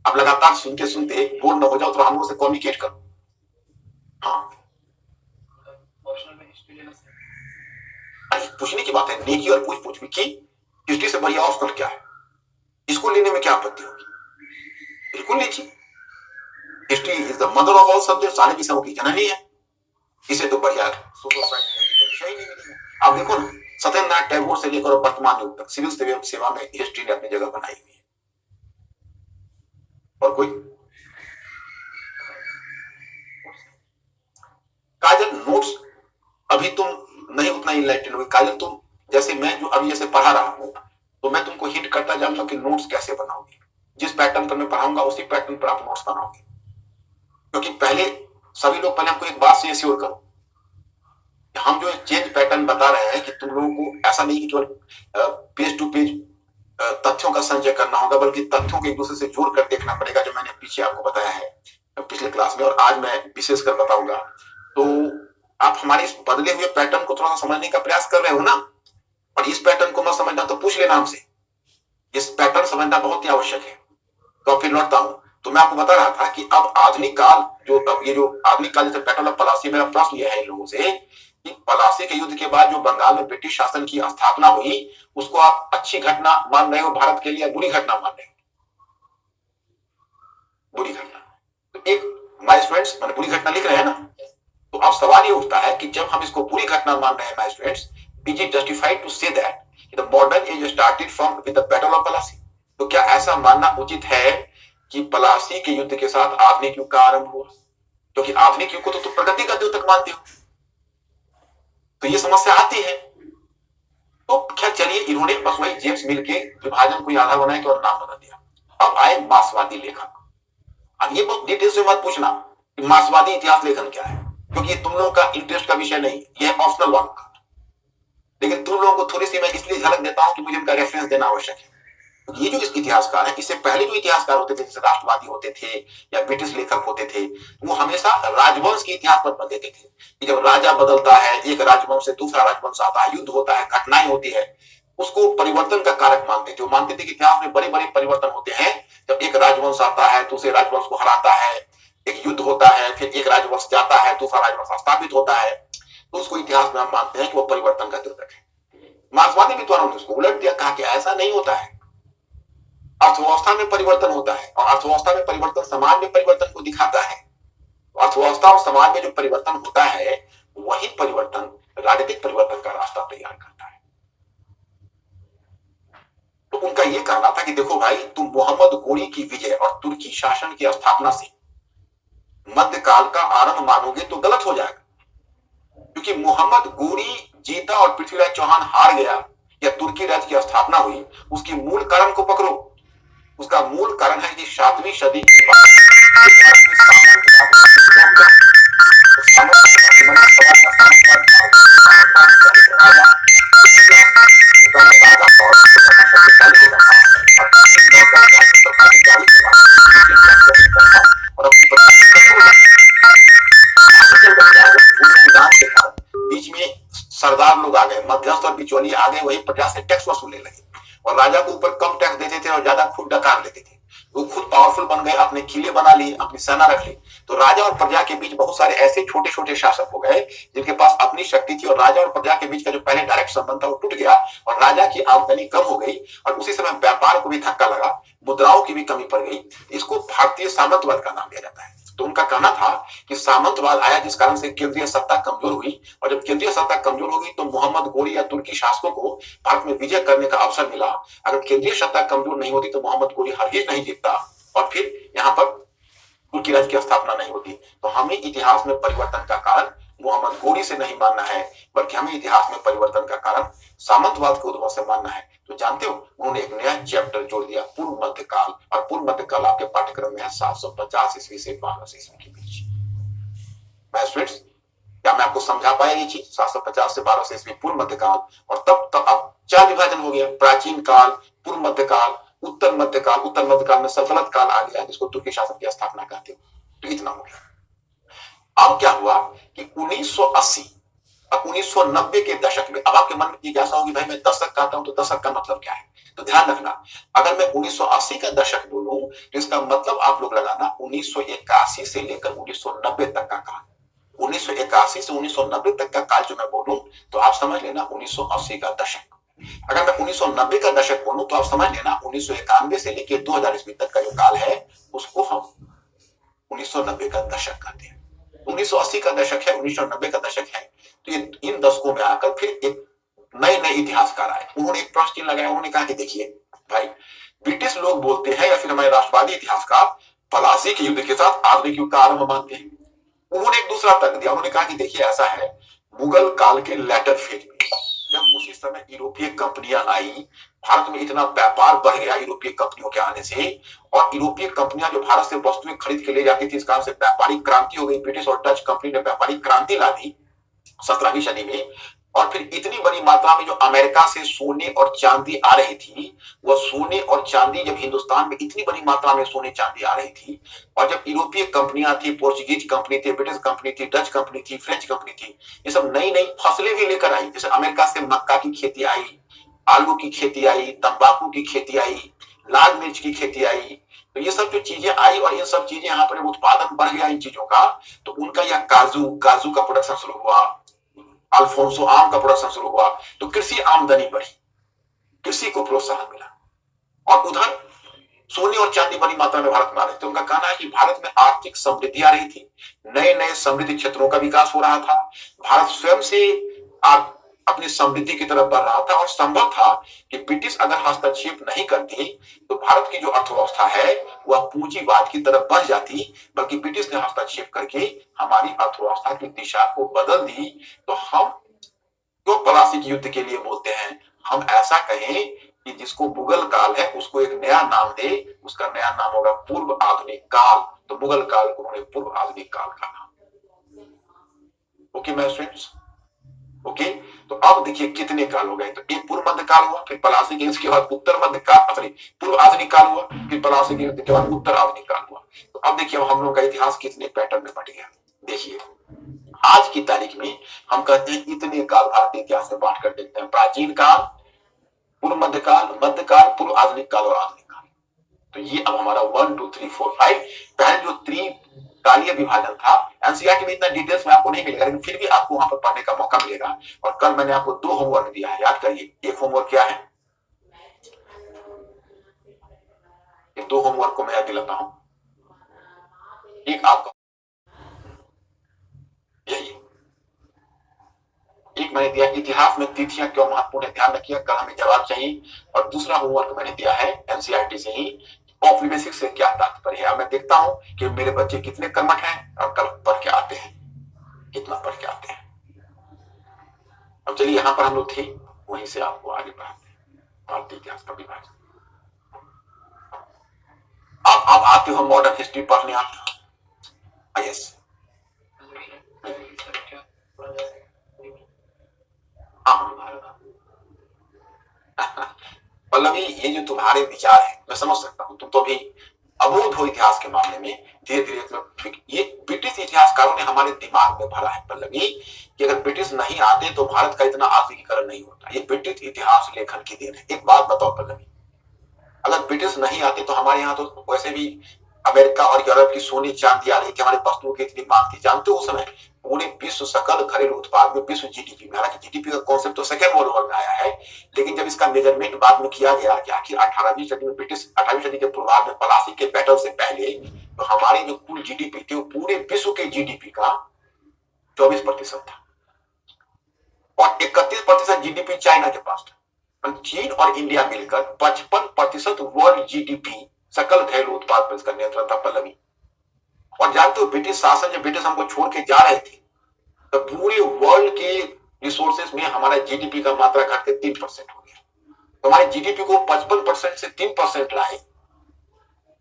Speaker 1: अब लगातार सुनते सुनते बोर न हो जाओ तो हम लोग से कम्युनिकेट करो। हाँ, पूछने की बात है, नेकी और पूछ की हिस्ट्री से बढ़िया ऑप्शनल क्या है? इसको लेने में क्या आपत्ति होगी? बिल्कुल लीजिए। History is the mother of all subject, सारे विषयों की जननी है। इसे तो बढ़िया विषय ही नहीं मिलेगा। आप देखो ना, सत्येंद्र नाथ टैगोर से लेकर वर्तमान युग तक सिविल सेवा में हिस्ट्री ने अपनी जगह बनाई हुई है। और कोई काजल नोट्स अभी तुम नहीं उतना इनलाइटेड होगी। काजल तुम जैसे मैं जो अभी जैसे पढ़ा रहा हूं तो मैं तुमको हिंट करता जाऊंगा कि नोट्स कैसे बनाओगे। जिस पैटर्न पर मैं पढ़ाऊंगा उसी पैटर्न पर आप नोट्स बनाओगे। क्योंकि पहले सभी लोग पहले हमको एक बात से श्योर करो, हम जो चेंज पैटर्न बता रहे हैं कि तुम लोगों को ऐसा नहीं कि केवल पेज टू पेज तथ्यों का संचय करना होगा, बल्कि तथ्यों को एक दूसरे से जोड़ कर देखना पड़ेगा, जो मैंने पीछे आपको बताया है पिछले क्लास में और आज मैं विशेषकर बताऊंगा। तो आप हमारे इस बदले हुए पैटर्न को थोड़ा सा समझने का प्रयास कर रहे हो ना, और इस पैटर्न को मत समझना तो पूछ लेना हमसे। इस पैटर्न समझना बहुत ही आवश्यक है। तो फिर लौटता हूं, तो मैं आपको बता रहा था कि अब आधुनिक काल जो अब ये जो आधुनिक काल जैसे बैटल ऑफ पलासी, मेरा प्रश्न यह है इन लोगों से कि पलासी के युद्ध के बाद जो बंगाल में ब्रिटिश शासन की स्थापना हुई उसको आप अच्छी घटना मान रहे हो भारत के लिए, बुरी घटना मान रहे हो? बुरी घटना। तो एक माय स्टूडेंट्स मैंने बुरी घटना लिख रहे हैं ना, तो अब सवाल ये उठता है कि जब हम इसको बुरी घटना मान रहे हैं my students, is it justified to say that the modern age started from with the battle of Plassey? तो क्या ऐसा मानना उचित है कि पलासी के युद्ध के साथ आधुनिक युग का आरंभ हुआ? क्योंकि आधुनिक युग को तो प्रगति का द्योतक मानते हो, तो ये समस्या आती है। तो क्या चलिए, इन्होंने बस वही जेम्स मिल के विभाजन को आधार बनाया और नाम बदल दिया। अब आए मार्क्सवादी लेखक। अब ये बहुत डिटेल से मत पूछना कि मार्क्सवादी इतिहास लेखन क्या है, क्योंकि ये तुम लोगों का इंटरेस्ट का विषय नहीं, यह ऑप्शनल वन का। लेकिन तुम लोगों को थोड़ी सी मैं इसलिए झलक देता हूं कि मुझे इनका रेफरेंस देना आवश्यक है। ये जो इस इतिहासकार है, इससे पहले जो इतिहासकार होते थे, जैसे राष्ट्रवादी होते थे या ब्रिटिश लेखक होते थे, वो हमेशा राजवंश के इतिहास पर बल देते थे कि जब राजा बदलता है, एक राजवंश से दूसरा राजवंश आता है, युद्ध होता है, घटनाएं होती है, उसको परिवर्तन का कारक मानते थे। वो मानते थे कि इतिहास में बड़े बड़े परिवर्तन होते हैं, जब एक राजवंश आता है दूसरे राजवंश को हराता है, एक युद्ध होता है, फिर एक राजवंश जाता है दूसरा राजवंश स्थापित होता है, तो उसको इतिहास में हम मानते हैं कि वो परिवर्तन का द्योतक है। मार्क्सवादी विद्वानों ने उसको उलट दिया, कहा कि ऐसा नहीं होता है, अर्थव्यवस्था में परिवर्तन होता है और अर्थव्यवस्था में परिवर्तन समाज में परिवर्तन को दिखाता है। अर्थव्यवस्था और समाज में जो परिवर्तन होता है वही परिवर्तन राजनीतिक परिवर्तन का रास्ता तैयार करता है। तो उनका यह कहना था कि देखो भाई, तुम मोहम्मद गोरी की विजय और तुर्की शासन की स्थापना से मध्यकाल का आरंभ मानोगे तो गलत हो जाएगा, क्योंकि मोहम्मद गोरी जीता और पृथ्वीराज चौहान हार गया या तुर्की राज्य की स्थापना हुई, उसकी मूल कारण को पकड़ो। उसका मूल कारण है कि 7वीं सदी के बाद बीच में सरदार लोग आ गए, मध्यस्थ और बिचौलिए आ गए, वही प्रजा से टैक्स वसूलने लगे और राजा को ऊपर कम टैक्स देते थे और ज्यादा खुद डकार लेते थे। वो खुद पावरफुल बन गए, अपने किले बना लिए, अपनी सेना रख ली। तो राजा और प्रजा के बीच बहुत सारे ऐसे छोटे छोटे शासक हो गए जिनके पास अपनी शक्ति थी और राजा और प्रजा के बीच का जो पहले डायरेक्ट संबंध था वो टूट गया और राजा की आमदनी कम हो गई और उसी समय व्यापार को भी धक्का लगा, मुद्राओं की भी कमी पड़ गई। इसको भारतीय सामंतवाद का नाम दिया जाता है। तो उनका कहना था कि सामंतवाद आया जिस कारण से केंद्रीय सत्ता कमजोर हुई और जब केंद्रीय सत्ता कमजोर हो गई तो मोहम्मद गोरी या तुर्की शासकों को भारत में विजय करने का अवसर मिला। अगर केंद्रीय सत्ता कमजोर नहीं होती तो मोहम्मद गोरी हरगिज नहीं जीतता और फिर यहाँ पर तुर्की राज्य की स्थापना नहीं होती। तो हमें इतिहास में परिवर्तन का कारण मोहम्मद गोरी से नहीं मानना है, बल्कि हमें इतिहास में परिवर्तन का कारण सामंतवाद के उद्भव से मानना है। तो जानते हो, उन्होंने एक नया चैप्टर जोड़ दिया, पूर्व मध्यकाल। और पूर्व मध्यकाल आपके पाठ्यक्रम में है 750 ईस्वी से 1200 ईस्वी के बीच। स्टूडेंट्स, क्या मैं आपको समझा पाया ये चीज? 750 से 1200 ईस्वी पूर्व मध्यकाल, और तब अब 4 विभाजन हो गया, प्राचीन काल, पूर्व मध्यकाल, उत्तर मध्यकाल। उत्तर मध्यकाल में सल्तनत काल आ गया जिसको तुर्की शासन की स्थापना कहते हो। तो इतना हो गया। अब क्या हुआ कि 1980 अब 1990 के दशक में, अब आपके मन में जिज्ञासा होगी भाई मैं दशक कहता हूं तो दशक का मतलब क्या है? तो ध्यान रखना, अगर मैं 1980 का दशक बोलूं तो इसका मतलब आप लोग लगाना 1981 से लेकर 1990 तक का काल। 1981 से 1990 तक का काल जो मैं बोलूं तो आप समझ लेना 1980 का दशक। अगर मैं 1990 का दशक बोलूं तो आप समझ लेना 1991 से लेकर 2000 ईस्वी तक का जो काल है उसको हम 1990 का दशक कहते हैं। 1980 का दशक है, 1990 का दशक है, तो ये इन दशकों में आकर फिर एक नए नए इतिहासकार आए। उन्होंने एक प्रश्न चिन्ह लगाया, उन्होंने कहा कि देखिए भाई, ब्रिटिश लोग बोलते हैं या फिर हमारे राष्ट्रवादी इतिहासकार पलासी के युद्ध के साथ आधुनिक युग का आरंभ मानते हैं। उन्होंने एक दूसरा तर्क दिया, उन्होंने कहा कि देखिए ऐसा है, मुगल काल के लेटर फेज में जब उसी समय यूरोपीय कंपनियां आई, भारत में इतना व्यापार बढ़ गया यूरोपीय कंपनियों के आने से, और यूरोपीय कंपनियां जो भारत से वस्तुएं खरीद के ले जाती थी, इस कारण से व्यापारिक क्रांति हो गई। ब्रिटिश और डच कंपनी ने व्यापारिक क्रांति ला दी 17वीं सदी में। और फिर इतनी बड़ी मात्रा में जो अमेरिका से सोने और चांदी आ रही थी, वह सोने और चांदी जब हिंदुस्तान में इतनी बड़ी मात्रा में सोने चांदी आ रही थी, और जब यूरोपीय कंपनियां थी, पोर्चुगीज कंपनी थी, ब्रिटिश कंपनी थी, डच कंपनी थी, फ्रेंच कंपनी थी, ये सब नई नई फसलें भी लेकर आई। जैसे अमेरिका से मक्का की खेती आई, आलू की खेती आई, तंबाकू की खेती आई, लाल मिर्च की खेती आई। तो ये सब जो चीजें आई और ये सब चीजें यहाँ पर उत्पादन बढ़ गया इन चीजों का, तो उनका यह काजू का प्रोडक्शन शुरू हुआ, अल्फोंसो आम का प्रोडक्शन शुरू हुआ, तो कृषि आमदनी बढ़ी, कृषि को प्रोत्साहन मिला। और उधर सोने और चांदी बड़ी मात्रा में भारत में आ रहे थे। उनका कहना है कि भारत में आर्थिक समृद्धि आ रही थी, नए नए समृद्धि क्षेत्रों का विकास हो रहा था, भारत स्वयं से अपनी समृद्धि की तरफ बढ़ रहा था, और संभव था कि ब्रिटिश अगर हस्तक्षेप नहीं करती तो भारत की जो अर्थव्यवस्था है वह पूंजीवाद की तरफ बढ़ जाती, बल्कि ब्रिटिश ने हस्तक्षेप करके हमारी अर्थव्यवस्था की दिशा को बदल दी। तो हम जो पलासी के युद्ध के लिए बोलते हैं, हम ऐसा कहें कि जिसको मुगल काल है उसको एक नया नाम दे, उसका नया नाम होगा पूर्व आधुनिक काल। तो मुगल काल को उन्होंने पूर्व आधुनिक काल कहा। Okay my students, okay. तो अब देखिए कितने काल हो गए, तो एक पूर्व मध्य काल हुआ, फिर पलासी के युद्ध के बाद उत्तर मध्य काल, सॉरी पूर्व आधुनिक काल हुआ, फिर पलासी के युद्ध के बाद उत्तर आधुनिक काल हुआ। तो अब देखिए हम लोगों का इतिहास कितने पैटर्न में बट गया। देखिए आज की तारीख में हम कहते हैं इतने काल भारतीय इतिहास में बांट कर देखते हैं, प्राचीन काल, पूर्व मध्यकाल, मध्यकाल, पूर्व आधुनिक काल और आधुनिक काल। तो ये अब हमारा 1 2 3 4 5 पहले जो त्रिकालीय विभाजन था, एनसीईआरटी में इतना डिटेल्स में आपको नहीं मिलेगा, लेकिन फिर भी आपको वहां पर पढ़ने का मौका मिलेगा। और कल मैंने आपको 2 होमवर्क दिया है, याद करिए। एक होमवर्क क्या है, ये 2 होमवर्क को मैं याद दिलाता हूं। एक आपका यही, एक मैंने दिया इतिहास में तिथियां क्यों महत्वपूर्ण है, ध्यान रखिए, कल हमें जवाब चाहिए। और दूसरा होमवर्क मैंने दिया है एनसीईआरटी से ही, औपनिवेशिक से क्या तात्पर्य है। मैं देखता हूं कि मेरे बच्चे कितने कर्मठ हैं और कल पढ़ के आते हैं, कितना पढ़ के आते हैं। अब चलिए यहां पर हम लोग थे, वहीं से आपको आगे बढ़ाते हैं भारतीय इतिहास का विभाजन। अब आते हो मॉडर्न हिस्ट्री पढ़ने आप। यस, पल्लवी, ये जो तुम्हारे विचार है मैं समझ सकता हूं, तुम तो अभी अबोध हो इतिहास के मामले में। धीरे धीरे ये ब्रिटिश इतिहासकारों ने हमारे दिमाग में भरा है पल्लवी, कि अगर ब्रिटिश नहीं आते तो भारत का इतना आधुनिकीकरण नहीं होता। ये ब्रिटिश इतिहास लेखन की देन है। एक बात बताओ पल्लवी, अगर ब्रिटिश नहीं आते तो हमारे यहाँ तो वैसे भी अमेरिका और यूरोप की सोनी चांदी आ रही थी, हमारे वस्तुओं की इतनी मांग थी। जानते हो उस समय पूरे विश्व सकल घरेलू उत्पाद में, विश्व जीडीपी में, हालांकि जीडीपी का कॉन्सेप्ट तो सेकेंड वर्ल्ड वॉर में आया है, लेकिन जब इसका मेजरमेंट बाद में किया गया कि आखिर 18वीं सदी में ब्रिटिश 18वीं सदी के पूर्वार्ध में पलासी के बैटल से पहले तो हमारी जो कुल जीडीपी थी वो पूरे विश्व के जीडीपी का 24% था, और 31% जीडीपी चाइना के पास था। चीन और इंडिया मिलकर 55% वर्ल्ड जीडीपी सकल घरेलू उत्पाद पर इसका नियंत्रण था पल्लवी। और जानते हो ब्रिटिश शासन, जब ब्रिटिश हमको छोड़ के जा रहे थे तो पूरे वर्ल्ड के रिसोर्सेज में हमारा जीडीपी का मात्रा घट के 3% हो गया। तो हमारे जीडीपी को 55% से 3% लाए,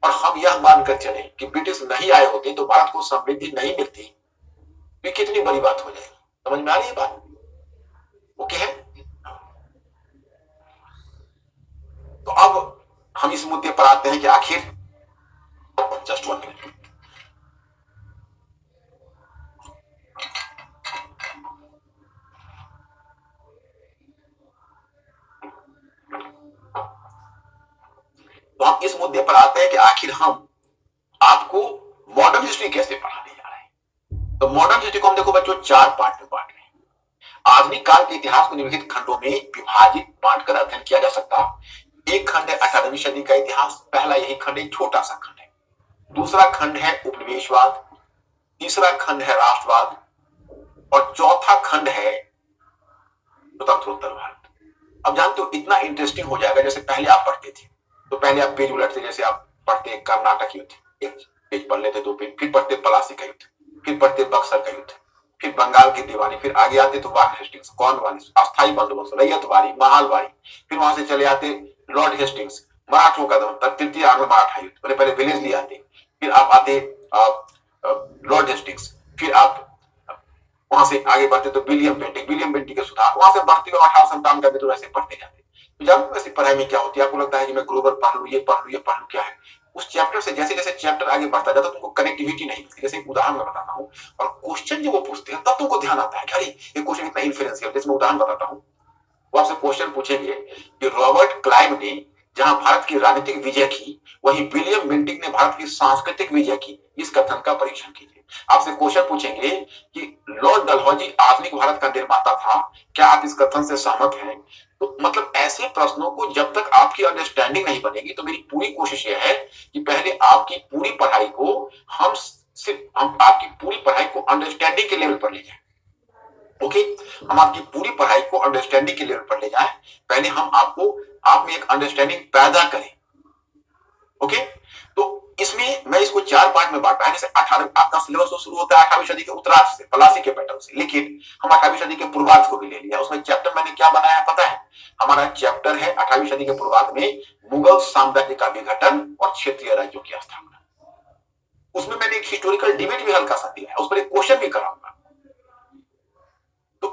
Speaker 1: और हम यह मानकर चले कि ब्रिटिश नहीं आए होते तो भारत को समृद्धि नहीं मिलती। ये कितनी बड़ी बात हो जाएगी, समझ में आ रही है बात? ओके है। तो अब हम इस मुद्दे पर आते हैं कि आखिर, जस्ट 1 मिनट, मुद्दे पर आते हैं कि आखिर हम आपको मॉडर्न हिस्ट्री कैसे पढ़ाने जा रहे हैं। तो मॉडर्न हिस्ट्री को हम देखो बच्चों 4 पार्ट में बांट रहे हैं। आधुनिक काल के इतिहास को निम्नलिखित खंडों में विभाजित बांटकर अध्ययन किया जा सकता है। एक खंड है 18वीं सदी का इतिहास, पहला यही खंड एक छोटा सा खंड है। दूसरा खंड है उपनिवेशवाद, तीसरा खंड है राष्ट्रवाद और चौथा खंड है स्वतंत्रोत्तर भारत। अब जानते हो इतना इंटरेस्टिंग हो जाएगा, जैसे पहले आप पढ़ते थे तो पहले आप पेज उलटते, जैसे आप पढ़ते कर्नाटक युद्ध, एक पेज पढ़ लेते, 2 पेज, फिर पढ़ते प्लासी का युद्ध, फिर पढ़ते बक्सर का युद्ध, फिर बंगाल की दीवानी, फिर आगे आते तो वार्न हेस्टिंग्स, कॉर्नवालिस, अस्थायी बंदोबस्त, रैयतवाड़ी, महालवाड़ी, फिर वहां से चले आते लॉर्ड हेस्टिंग्स, मराठों का दमन, तृतीय आंग्ल मराठा युद्ध, पहले वेलेस्ली आते, फिर आप आते लॉर्ड हेस्टिंग्स, फिर आप वहां से आगे बढ़ते तो विलियम बेंटिक के सुधार, वहां से बढ़ते हुए 1857 का विद्रोह, ऐसे पढ़ते जाते। तो जब ऐसी पढ़ाई में क्या होती है, आपको लगता है कि मैं ग्लोबल पढ़ लूं, ये पढ़ लूं, क्या है उस चैप्टर से, जैसे जैसे चैप्टर आगे बढ़ता जाता तुमको कनेक्टिविटी नहीं मिलती। जैसे एक उदाहरण मैं बताता हूँ और क्वेश्चन जो वो पूछते हैं तब तुमको ध्यान आता है कि अरे ये क्वेश्चन इतना इन्फ्लुएंशियल। जैसे मैं उदाहरण बताता हूँ, वो आपसे क्वेश्चन पूछेंगे कि रॉबर्ट क्लाइव ने जहां भारत की राजनीतिक विजय की, वहीं विलियम बेंटिक ने भारत की सांस्कृतिक विजय की, इस कथन का परीक्षण कीजिए। आपसे क्वेश्चन पूछेंगे कि लॉर्ड डलहौजी आधुनिक भारत का निर्माता था, क्या आप इस कथन से सहमत हैं? तो मतलब ऐसे प्रश्नों को जब तक आपकी अंडरस्टैंडिंग नहीं बनेगी, तो मेरी पूरी कोशिश यह है कि पहले आपकी पूरी पढ़ाई को हम आपकी पूरी पढ़ाई को अंडरस्टैंडिंग के लेवल पर ले जाए। ओके, हम आपकी पूरी पढ़ाई को अंडरस्टैंडिंग के लेवल पर ले जाएं। पहले हम आप में एक अंडरस्टैंडिंग पैदा करें। ओके, तो इसमें मैं इसको 4 पार्ट में बांटा है। जैसे 18 आपका सिलेबस तो शुरू होता है 18वीं सदी के उत्तरार्ध से, प्लासी के पैटर्न से, लेकिन हम 18वीं सदी के पूर्वार्ध को भी ले लिया। उसमें चैप्टर मैंने क्या बनाया पता है? हमारा चैप्टर है 18वीं सदी के पूर्वार्ध में मुगल साम्राज्य का विघटन और क्षेत्रीय राज्यों की स्थापना। उसमें मैंने एक हिस्टोरिकल डिबेट भी हल्का सा दिया है, उस पर एक क्वेश्चन भी कराऊंगा। तो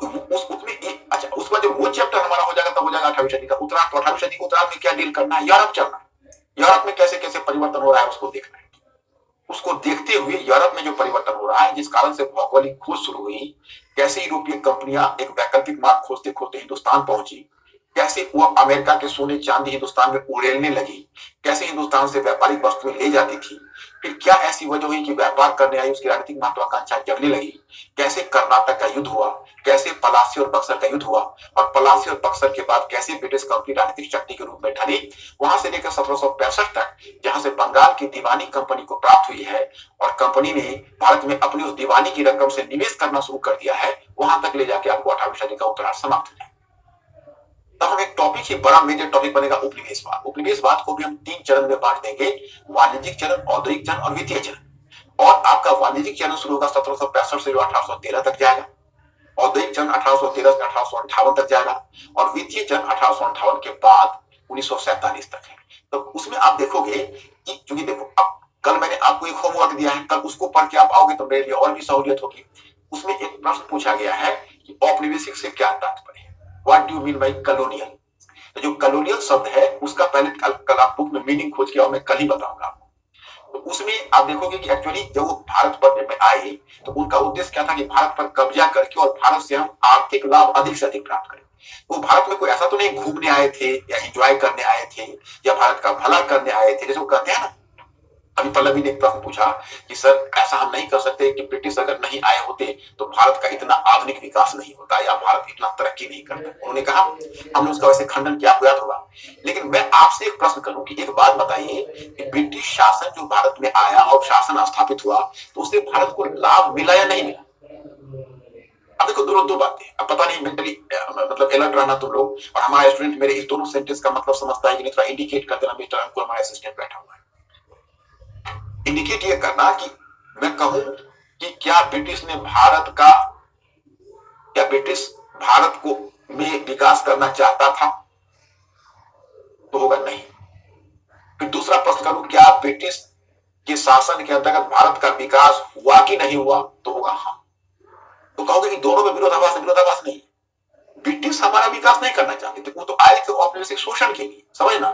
Speaker 1: उसमें जब वो चैप्टर हमारा हो जाएगा तब हो जाएगा 18वीं सदी का उत्तरार्ध। तो 18वीं सदी के उत्तरार्ध में क्या डील करना है? यूरोप चलना है, यूरोप में कैसे कैसे परिवर्तन हो रहा है उसको देखना है। उसको देखते हुए यूरोप में जो परिवर्तन हो रहा है, जिस कारण से भौगोलिक खोज शुरू हुई, कैसे यूरोपीय कंपनियां एक वैकल्पिक मार्ग खोजते खोजते हिंदुस्तान पहुंची, कैसे वो अमेरिका के सोने चांदी हिंदुस्तान में उड़ेलने लगी, कैसे हिंदुस्तान से व्यापारिक वस्तुएं ले जाती थी, फिर क्या ऐसी वजह हुई कि व्यापार करने आई उसकी राजनीतिक महत्वाकांक्षा जगने लगी, कैसे कर्नाटक का युद्ध हुआ, कैसे पलासी और बक्सर का युद्ध हुआ, और पलासी और बक्सर के बाद कैसे ब्रिटिश कंपनी राजनीतिक शक्ति के रूप में ढली, वहां से लेकर 1765 तक, जहां से बंगाल की दीवानी कंपनी को प्राप्त हुई है और कंपनी ने भारत में अपनी उस दीवानी की रकम से निवेश करना शुरू कर दिया है, वहां तक ले जाके आपको 18वीं सदी का उत्तरार्ध समाप्त हो जाए। तब हम एक टॉपिक ही बड़ा मेजर टॉपिक बनेगा उपनिवेशवाद। उपनिवेशवाद को भी हम 3 चरण में बांट देंगे, वाणिज्यिक चरण, औद्योगिक चरण और वित्तीय चरण। और आपका वाणिज्यिक चरण शुरू होगा 1765 से जो 1813 तक जाएगा, औद्योगिक चरण 1813 से 1858 तक जाएगा, और वित्तीय चरण 1858 के बाद 1947 तक है। तो उसमें आप देखोगे कि चूंकि देखो अब कल मैंने आपको एक होमवर्क दिया है, कल उसको पढ़ के आप आओगे तो मेरे लिए और भी सहूलियत होगी। उसमें एक प्रश्न पूछा गया है कि औपनिवेशिक से क्या तात्पर्य है, what do you mean by colonial. तो जो कॉलोनियल शब्द है उसका पहले कल आप बुक में मीनिंग खोज के आओ, मैं कल ही बताऊंगा आपको। तो उसमें आप देखोगे कि एक्चुअली जब वो भारत पर में आए तो उनका उद्देश्य क्या था कि भारत पर कब्जा करके और भारत से हम आर्थिक लाभ अधिक से अधिक प्राप्त करें। वो भारत में कोई ऐसा तो नहीं घूमने आए थे या एंजॉय करने आए थे या भारत का भला करने आए थे, जैसे वो कहते हैं ना। अभी पल्लवी ने एक प्रश्न पूछा कि सर ऐसा हम नहीं कर सकते कि ब्रिटिश अगर नहीं आए होते तो भारत का इतना आधुनिक विकास नहीं होता या भारत इतना तरक्की नहीं करता। उन्होंने कहा हमने उसका वैसे खंडन किया होगा, लेकिन मैं आपसे एक प्रश्न करूं कि एक बात बताइए कि ब्रिटिश शासन जो भारत में आया और शासन स्थापित हुआ तो उससे भारत को लाभ मिला या नहीं मिला? अब देखो दोनों दो बातें, अब पता नहीं मेंटली मतलब अलर्ट रहना तुम लोग, और हमारा स्टूडेंट मेरे इस दोनों सेंटेंस का मतलब समझता है कि नहीं, थोड़ा इंडिकेट कर देना। मिस्टर अंकुर हमारा असिस्टेंट बैठा हुआ है, इंडिकेट ये करना कि मैं कहूं कि क्या ब्रिटिश भारत को में विकास करना चाहता था, तो होगा नहीं। फिर दूसरा प्रश्न करूं क्या ब्रिटिश के शासन के अंतर्गत भारत का विकास हुआ कि नहीं हुआ, तो होगा हाँ। तो कहोगे कि दोनों में विरोधाभास नहीं। ब्रिटिश हमारा विकास नहीं करना चाहते थे, वो तो आए थे औपनिवेशिक शोषण के लिए, समझना।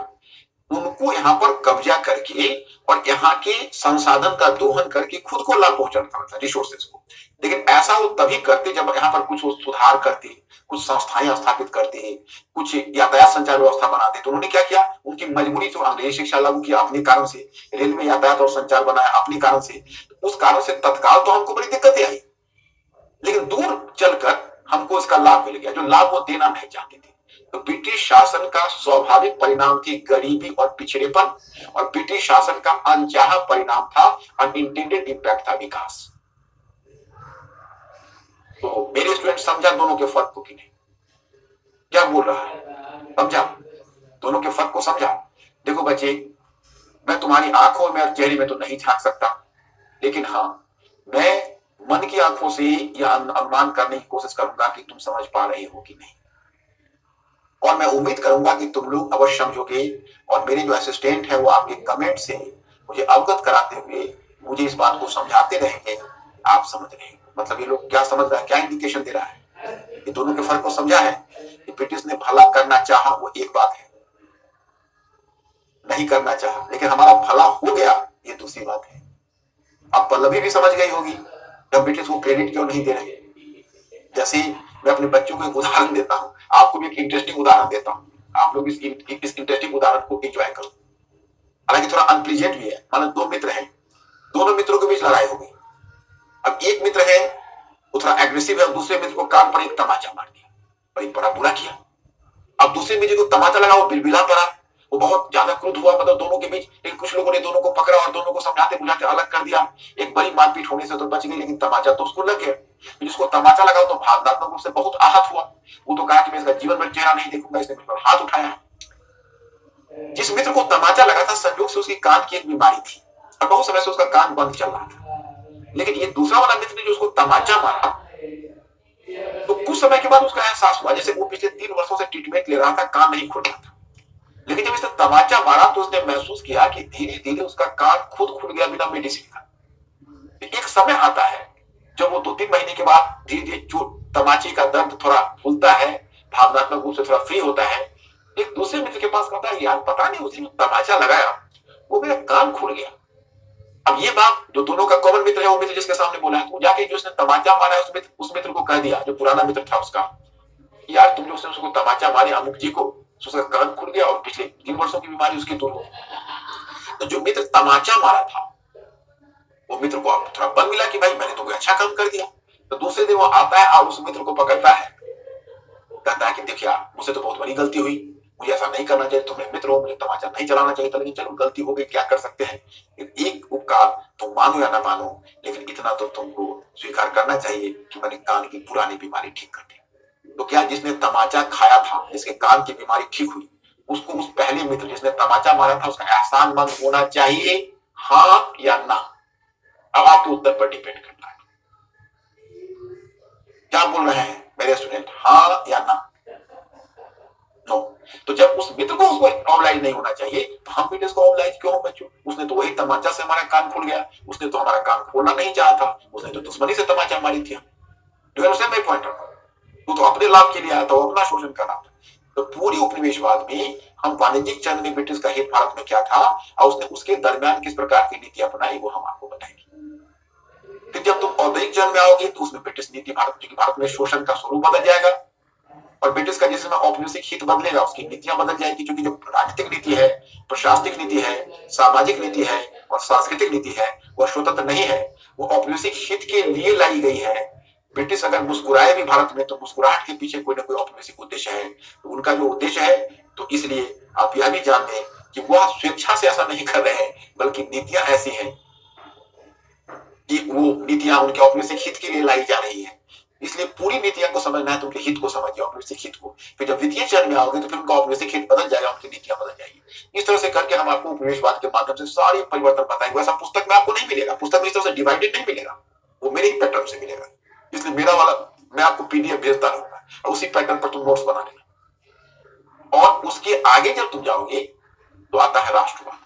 Speaker 1: उनको यहाँ पर कब्जा करके और यहाँ के संसाधन का दोहन करके खुद को लाभ पहुंचाना था, रिसोर्सेज को। लेकिन ऐसा वो तभी करते जब यहाँ पर कुछ वो सुधार करते, कुछ संस्थाएं स्थापित करते, कुछ यातायात संचार व्यवस्था बनाते। तो उन्होंने क्या किया, उनकी मजबूरी जो अंग्रेजी शिक्षा लागू किया अपने कारण से, रेलवे यातायात और संचार बनाया अपने कारण से, उस कारण से तत्काल तो हमको बड़ी दिक्कतें आई, लेकिन दूर चलकर हमको इसका लाभ मिल गया, जो लाभ वो देना नहीं चाहते थे। तो ब्रिटिश शासन का स्वाभाविक परिणाम थी गरीबी और पिछड़ेपन, और ब्रिटिश शासन का अनचाहा परिणाम था, अनइंटेंडेड इंपैक्ट था विकास। तो मेरे स्टूडेंट समझा दोनों के फर्क को कि नहीं, क्या बोल रहा है, समझा दोनों के फर्क को समझा। देखो बच्चे, मैं तुम्हारी आंखों में और चेहरे में तो नहीं झांक सकता, लेकिन हाँ मैं मन की आंखों से यह अनुमान करने की कोशिश करूंगा कि तुम समझ पा रहे हो कि नहीं, और मैं उम्मीद करूंगा कि तुम लोग अवश्य समझोगे, और मेरे जो असिस्टेंट है वो आपके कमेंट से मुझे अवगत कराते हुए मुझे इस बात को समझाते रहेंगे। आप समझ रहे हो, मतलब ये लोग क्या समझ रहा है, क्या इंडिकेशन दे रहा है, ये दोनों के फर्क को समझा है कि ब्रिटिश ने भला करना चाहा वो एक बात है, नहीं करना चाहा लेकिन हमारा भला हो गया ये दूसरी बात है। अब पल्लवी भी समझ गई होगी जब ब्रिटिश को क्रेडिट क्यों नहीं दे रहे। जैसे मैं अपने बच्चों को एक उदाहरण देता हूं, आपको भी एक इंटरेस्टिंग उदाहरण देता हूं, आप लोग इस इंटरेस्टिंग उदाहरण को एंजॉय करो। हालांकि थोड़ा अनप्लीजेंट भी है। मान लो दो मित्र हैं, दोनों मित्रों के बीच लड़ाई हो गई। अब एक मित्र है वो थोड़ा एग्रेसिव है, दूसरे मित्र को कान पर एक तमाचा मार दिया, बड़ी बड़ा बुरा किया। अब दूसरे मित्र को तमाचा लगा, वो बिलबिला पड़ा, वो बहुत ज्यादा क्रुद्ध हुआ, मतलब दोनों के बीच। लेकिन कुछ लोगों ने दोनों को पकड़ा और दोनों को समझाते बुझाते अलग कर दिया। एक बड़ी मारपीट होने से तो बच गई, लेकिन तमाचा तो उसको लग गया। जिसको तमाचा लगा तो भावनात्मक रूप से बहुत आहत हुआ। वो तो कहा कि मैं इसका जीवन में चेहरा नहीं देखूंगा, इसने मेरे पर हाथ उठाया। जिस मित्र को तमाचा लगा था, संयोग से उसकी कान की एक बीमारी थी और बहुत समय से उसका कान बंद चल रहा था। लेकिन ये दूसरा वाला मित्र ने जो उसको तमाचा मारा, तो कुछ समय के बाद उसका एहसास हुआ जैसे वो पिछले 3 वर्षों से ट्रीटमेंट ले रहा था, कान नहीं खुल रहा था। लेकिन जब इसने तमाचा मारा तो उसने महसूस किया कि धीरे धीरे उसका कान खुद खुल गया बिना मेडिसिन का। एक समय आता है जब वो 2-3 महीने के बाद धीरे धीरे जो तमाचे का दर्द थोड़ा भूलता है, भावनात्मक रूप से थोड़ा फ्री होता है। एक दूसरे मित्र के पास कहता है, यार पता नहीं उसी में तमाचा लगाया वो मेरा कान खुल गया। अब ये बात जो दोनों का कॉमन मित्र है, वो मित्र जिसके सामने बोला है, वो जाके जो उसने तमाचा मारा है उस मित्र को कह दिया, जो पुराना मित्र था उसका, यार तुम जो उसको तमाचा मारे अमुक जी को, उसका कान खुल गया और पिछले 3 वर्षों की बीमारी उसकी दूर हो। तो जो मित्र तमाचा मारा था वो मित्र को थोड़ा बल मिला कि भाई मैंने तो कोई अच्छा काम कर दिया। तो दूसरे दिन वो आता है और उस मित्र को पकड़ता है, कहता है कि देख यार मुझसे तो बहुत बड़ी गलती हुई, मुझे ऐसा नहीं करना चाहिए, तुम्हें मित्र हो, मुझे तमाचा नहीं चलाना चाहिए था, लेकिन चलो गलती हो गई, क्या कर सकते हैं। एक उपकार तुम मानो या ना मानो, लेकिन इतना तो तुमको स्वीकार करना चाहिए कि मैंने कान की पुरानी बीमारी ठीक कर दी। तो क्या जिसने तमाचा खाया था, जिसके कान की बीमारी ठीक हुई, उसको उस पहले मित्र जिसने तमाचा मारा था उसका एहसानमंद होना चाहिए, हाँ या ना। अब आपके उत्तर पर डिपेंड करता है। क्या बोल रहे हैं मेरे स्टूडेंट, हाँ या ना? नो। तो जब उस मित्र को उसको ऑब्लाइज नहीं होना चाहिए, तो हम भी इसको ऑब्लाइज क्यों हो बच्चों? उसने तो वही तमाचा से हमारा कान खुल गया, उसने तो हमारा कान खोलना नहीं चाहा था, उसने तो दुश्मनी से तमाचा मारी थी। Do you understand my point? वो तो अपने लाभ के लिए आया था, वो अपना शोषण कर रहा था। तो पूरी उपनिवेशवाद में हम वाणिज्यिक चरण में ब्रिटिश का हित भारत में क्या था और उसने उसके दरमियान किस प्रकार की नीति अपनाई, वो हम आपको बताएंगे। फिर जब तुम औद्योगिक चरण में आओगे तो उसमें ब्रिटिश नीति भारत में शोषण का स्वरूप बदल जाएगा, और ब्रिटिश का जिसमें औपनिवेशिक हित बदलेगा उसकी नीतियां बदल जाएगी, क्योंकि जो राजनीतिक नीति है, प्रशासनिक नीति है, सामाजिक नीति है और सांस्कृतिक नीति है, वह स्वतंत्र नहीं है, वो औपनिवेशिक हित के लिए लाई गई है। ब्रिटिश अगर मुस्कुराए भी भारत में, तो मुस्कुराहट के पीछे कोई ना कोई औपनिवेशिक उद्देश्य है। तो उनका जो उद्देश्य है, तो इसलिए आप यह भी जान लें कि वह स्वेच्छा से ऐसा नहीं कर रहे हैं, बल्कि नीतियां ऐसी हैं कि वो नीतियां उनके औपनिवेशिक हित के लिए लाई जा रही है। इसलिए पूरी नीतियां को समझना है तो उनके हित को समझिए, औपनिवेशिक हित को। फिर जब द्वितीय चरण में आओगे तो फिर उनका औपनिवेशिक हित बदल जाएगा, उनकी नीतियां बदल जाएगी। इस तरह से करके हम आपको उपनिवेशवाद के माध्यम से सारे परिवर्तन बताएंगे। वैसा पुस्तक में आपको नहीं मिलेगा, पुस्तक में इस तरह से डिवाइडेड नहीं मिलेगा, वो मेरे ही पैटर्न से मिलेगा। इसलिए मेरा वाला मैं आपको पीडीएफ भेजता रहूंगा और उसी पैटर्न पर तुम नोट्स बना लेना। और उसके आगे जब तुम जाओगे तो आता है राष्ट्रवाद।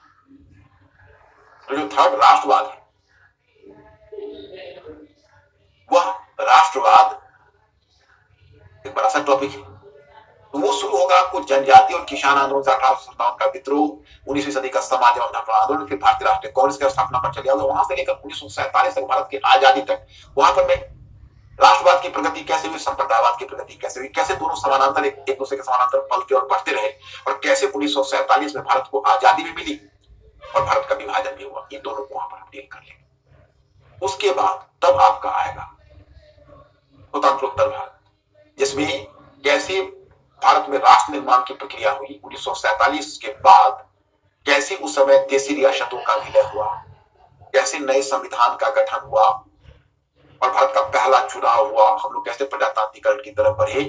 Speaker 1: तो जो थर्ड राष्ट्रवाद है, वह राष्ट्रवाद एक बड़ा सा टॉपिक है। तो वो शुरू होगा आपको जनजाति और किसान आंदोलन से 1857 का विद्रोह, 19वीं सदी का समाज एवं आंदोलन, फिर भारतीय राष्ट्रीय कांग्रेस की स्थापना पर चले जाओगे, वहां से लेकर 1947 तक भारत की आजादी तक, वहां पर मैं राष्ट्रवाद की प्रगति कैसे हुई, संप्रदायवाद की प्रगति कैसे हुई, कैसे दोनों समानांतर एक दूसरे के समानांतर पलते और बढ़ते रहे, और कैसे 1947 में भारत को आजादी भी मिली और भारत का विभाजन भी हुआ, इन दोनों को वहां पर हम डील कर लेंगे। उसके बाद तब आपका आएगा स्वतंत्रोत्तर भारत, जिसमें कैसे भारत में राष्ट्र निर्माण की प्रक्रिया हुई 1947 के बाद, कैसे उस समय देशी रियासतों का विलय हुआ, कैसे नए संविधान का गठन हुआ और भारत का पहला चुनाव हुआ, हम लोग कैसे प्रजातांत्रिकरण की तरफ बढ़े,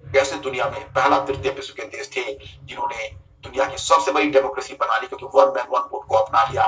Speaker 1: कैसे दुनिया में पहला तृतीय विश्व के देश थे जिन्होंने दुनिया की सबसे बड़ी डेमोक्रेसी बना ली, क्योंकि वन मैन वन वोट को अपना लिया।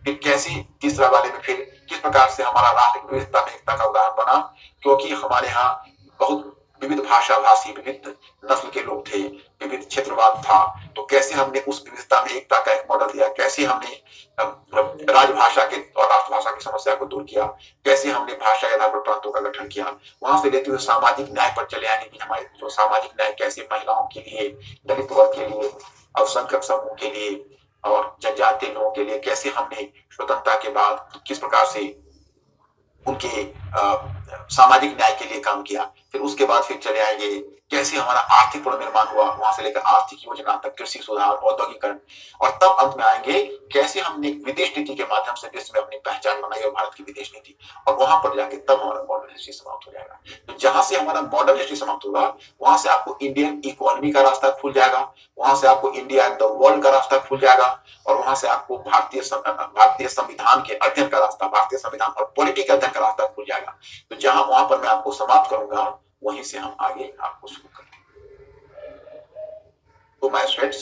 Speaker 1: फिर कैसे तीसरा वाले में फिर किस प्रकार से हमारा राष्ट्र विविधता में एकता का उदाहरण बना, क्योंकि हमारे यहाँ बहुत विविध भाषा भाषी, विविध नस्ल के लोग थे, विविध क्षेत्रवाद था, तो कैसे हमने उस विविधता में एकता का एक मॉडल दिया, कैसे हमने राजभाषा के और राष्ट्रभाषा की समस्या को दूर किया, कैसे हमने भाषा के आधार पर प्रांतों का गठन किया, वहां से लेते हुए सामाजिक न्याय पर चले आने की हमारे जो सामाजिक न्याय कैसे महिलाओं के लिए, दलित वर्ग के लिए, अल्पसंख्यक समूह के लिए और जनजातीय लोगों के लिए कैसे हमने स्वतंत्रता के बाद किस प्रकार से उनके सामाजिक न्याय के लिए काम किया। फिर उसके बाद फिर चले आएंगे कैसे हमारा आर्थिक पुनर्निर्माण हुआ, वहां से लेकर आर्थिक योजना तक, कृषि सुधार, औद्योगिकरण, और तब अंत में आएंगे कैसे हमने विदेश नीति के माध्यम से विश्व में अपनी पहचान बनाई और भारत की विदेश नीति, और वहां पर जाके तब हमारा मॉडर्न हिस्ट्री समाप्त हो जाएगा। तो जहां से हमारा मॉडर्न हिस्ट्री समाप्त होगा वहां से आपको इंडियन इकोनॉमी का रास्ता खुल जाएगा, वहां से आपको इंडिया एंड द वर्ल्ड का रास्ता खुल जाएगा, और वहां से आपको भारतीय संविधान के अध्ययन का रास्ता, भारतीय संविधान और पॉलिटिकल अध्ययन का रास्ता खुल जाएगा। तो जहां वहां पर मैं आपको समाप्त करूंगा वहीं से हम आगे आपको शुरू करेंगे। तो माय स्टूडेंट्स,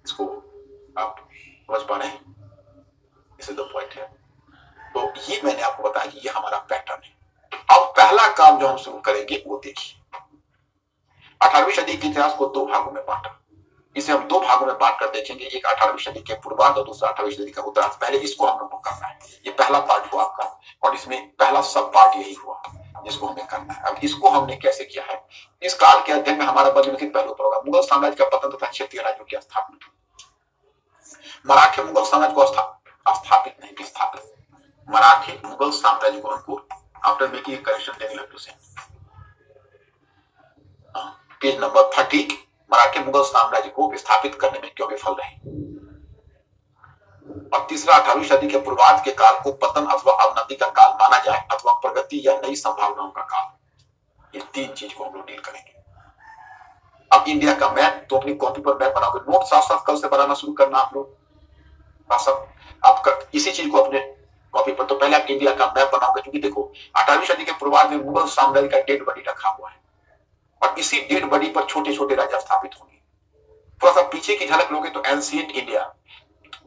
Speaker 1: इसको आप समझ पा रहे हैं, दिस इज द पॉइंट है। तो ये मैंने आपको बताया कि ये हमारा पैटर्न है। अब पहला काम जो हम शुरू करेंगे वो देखिए, 18वीं सदी के इतिहास को दो भागों में बांटा, इसे हम दो भागों में बांट कर देखेंगे, एक 18वीं सदी के पूर्वार्ध और दूसरा 18वीं सदी का उत्तरार्ध। पहले इसको हम लोग को करना है, ये पहला पार्ट हुआ आपका, और इसमें पहला सब पार्ट यही हुआ जिसको हमें करना है। अब इसको हमने कैसे किया है, इस काल के अध्ययन में हमारा निम्नलिखित पहलू पर होगा: मुगल साम्राज्य का पतन तथा क्षेत्रीय राज्यों की स्थापना। मराठी मुगल साम्राज्य को स्थापित नहीं, विस्थापित। मराठी मुगल साम्राज्य को हमको after making correction then you have to say page number 30, Marathi Mughal साम्राज्य को विस्थापित करने में क्यों विफल रहे। और तीसरा, 18वीं सदी के पूर्वार्ध के काल को पतन अथवा अवनति का काल माना जाए अथवा प्रगति या नई संभावनाओं का काल। ये तीन चीज को हम लोग डील करेंगे। अब इंडिया का मैप, तो अपनी कॉपी पर मैप बनाओगे, नोट साथ साथ कल से बनाना शुरू करना आप लोग, आप इसी चीज को अपने कॉपी पर, तो पहले आप इंडिया का मैप बनाओगे, क्योंकि देखो 18वीं सदी के पूर्वार्ध में मुगल साम्राज्य का डेड बॉडी रखा हुआ है, और इसी डेड बॉडी पर छोटे छोटे राज्य स्थापित होंगे। थोड़ा सा पीछे की झलक लोगे तो एंशिएंट इंडिया,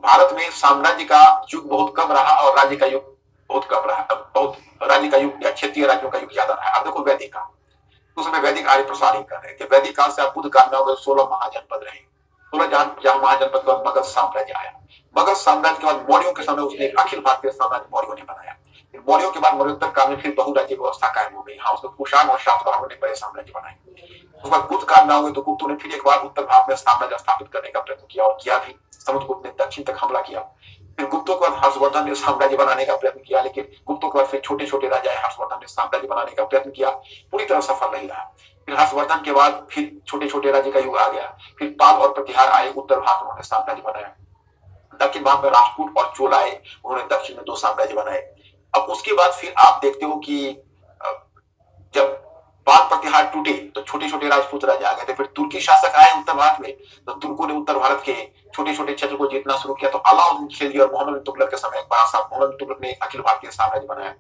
Speaker 1: भारत में साम्राज्य का युग बहुत कम रहा और राज्य का युग बहुत कम रहा, बहुत राज्य का युग या क्षेत्रीय राज्यों का युग ज्यादा रहा। अब देखो वैदिक काल, उस समय वैदिक आर्य प्रसार ही कर रहे थे। वैदिक काल से आप बुद्ध काल में 16 महाजनपद रहे, 16 महाजनपद के बाद मगध साम्राज्य आया, मगध साम्राज्य के बाद मौर्यों के समय उसने अखिल भारतीय साम्राज्य मौर्यों ने बनाया। मौर्यों के बाद मौर्योत्तर काल में फिर बहुराज्य व्यवस्था कायम हो गई, हाँ उसमें कुषाण और शातवाहनों ने बड़े साम्राज्य बनाए। उसके बाद गुप्त काल में आओगे तो गुप्तों ने फिर एक बार उत्तर भारत में साम्राज्य स्थापित करने का प्रयत्न किया, और किया भी। समुद्रगुप्त ने दक्षिण तक हमला किया। फिर गुप्तों के बाद हर्षवर्धन ने साम्राज्य बनाने का प्रयत्न किया, लेकिन गुप्तों के बाद फिर छोटे छोटे राजा हर्षवर्धन ने साम्राज्य बनाने का प्रयत्न किया, पूरी तरह सफल नहीं रहा। फिर हर्षवर्धन के बाद फिर छोटे छोटे राज्य का युग आ गया, फिर पाल और प्रतिहार आए, उत्तर भारत उन्होंने साम्राज्य बनाया। दक्षिण भारत में राजपूत और चोल आए, उन्होंने दक्षिण में 2 साम्राज्य बनाए। अब उसके बाद फिर आप देखते हो कि जब पाल प्रतिहार टूटे तो छोटे छोटे राजपूत राज्य आ गए थे। फिर तुर्की शासक आए उत्तर भारत में, तो तुर्कों ने उत्तर भारत के छोटे छोटे क्षेत्र को जीतना शुरू किया। तो अलाउद्दीन खिलजी और मोहम्मद तुगलक के समय एक बड़ा सा मोहम्मद तुगलक ने अखिल भारतीय साम्राज्य बनाया,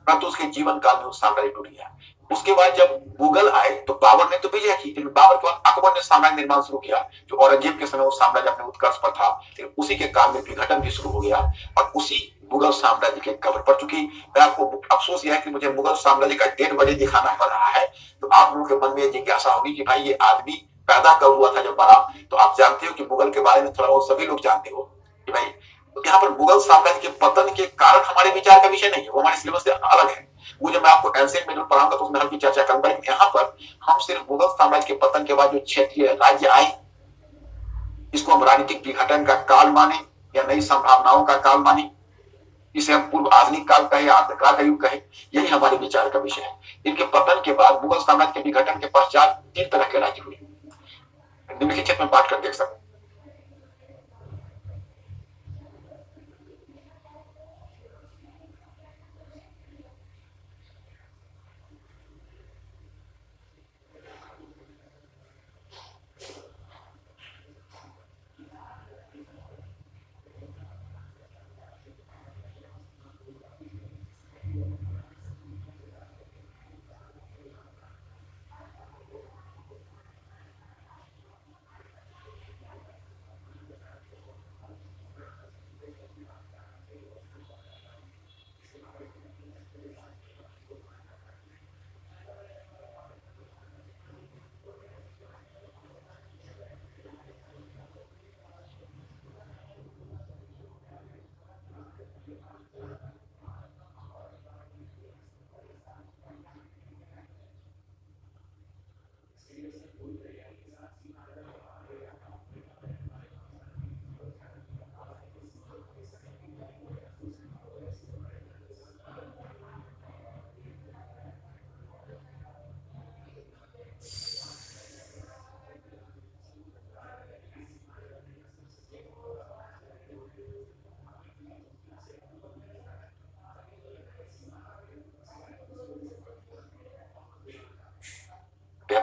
Speaker 1: परंतु उसके जीवन काल में उस साम्राज्य टूट गया। उसके बाद जब मुगल आए तो बाबर ने तो विजय की, लेकिन बाबर के बाद अकबर ने साम्राज्य निर्माण शुरू किया, जो औरंगजेब के समय वो साम्राज्य अपने उत्कर्ष पर था, लेकिन उसी के काल में विघटन भी शुरू हो गया और उसी मुगल साम्राज्य के कब्र पर। चूंकि मैं आपको अफसोस यह है कि मुझे मुगल साम्राज्य का डेड बॉडी दिखाना पड़ रहा है, तो आप लोगों के मन में जिज्ञासा होगी कि भाई ये आदमी पैदा कब हुआ था जब मरा। तो आप जानते हो कि मुगल के बारे में थोड़ा बहुत सभी लोग जानते हो कि भाई तो यहाँ पर मुगल साम्राज्य के पतन के कारण हमारे विचार का विषय नहीं है, वो हमारे सिलेबस से अलग है। वो जब मैं आपको एंशिएंट मिडल पढ़ाऊंगा तो उसमें हल्की चर्चा करूंगा। यहाँ पर हम सिर्फ मुगल साम्राज्य के पतन के बाद जो क्षेत्रीय राज्य आए, इसको हम राजनीतिक विघटन का काल माने या नई संभावनाओं का काल माने, इसे हम पूर्व आधुनिक काल कहे या अंधकार का युग कहे, यही हमारे विचार का विषय है। इनके पतन के बाद मुगल साम्राज्य के विघटन के पश्चात 3 तरह के राज्य हुए, निम्नलिखित क्षेत्र में बांट कर देख सकते।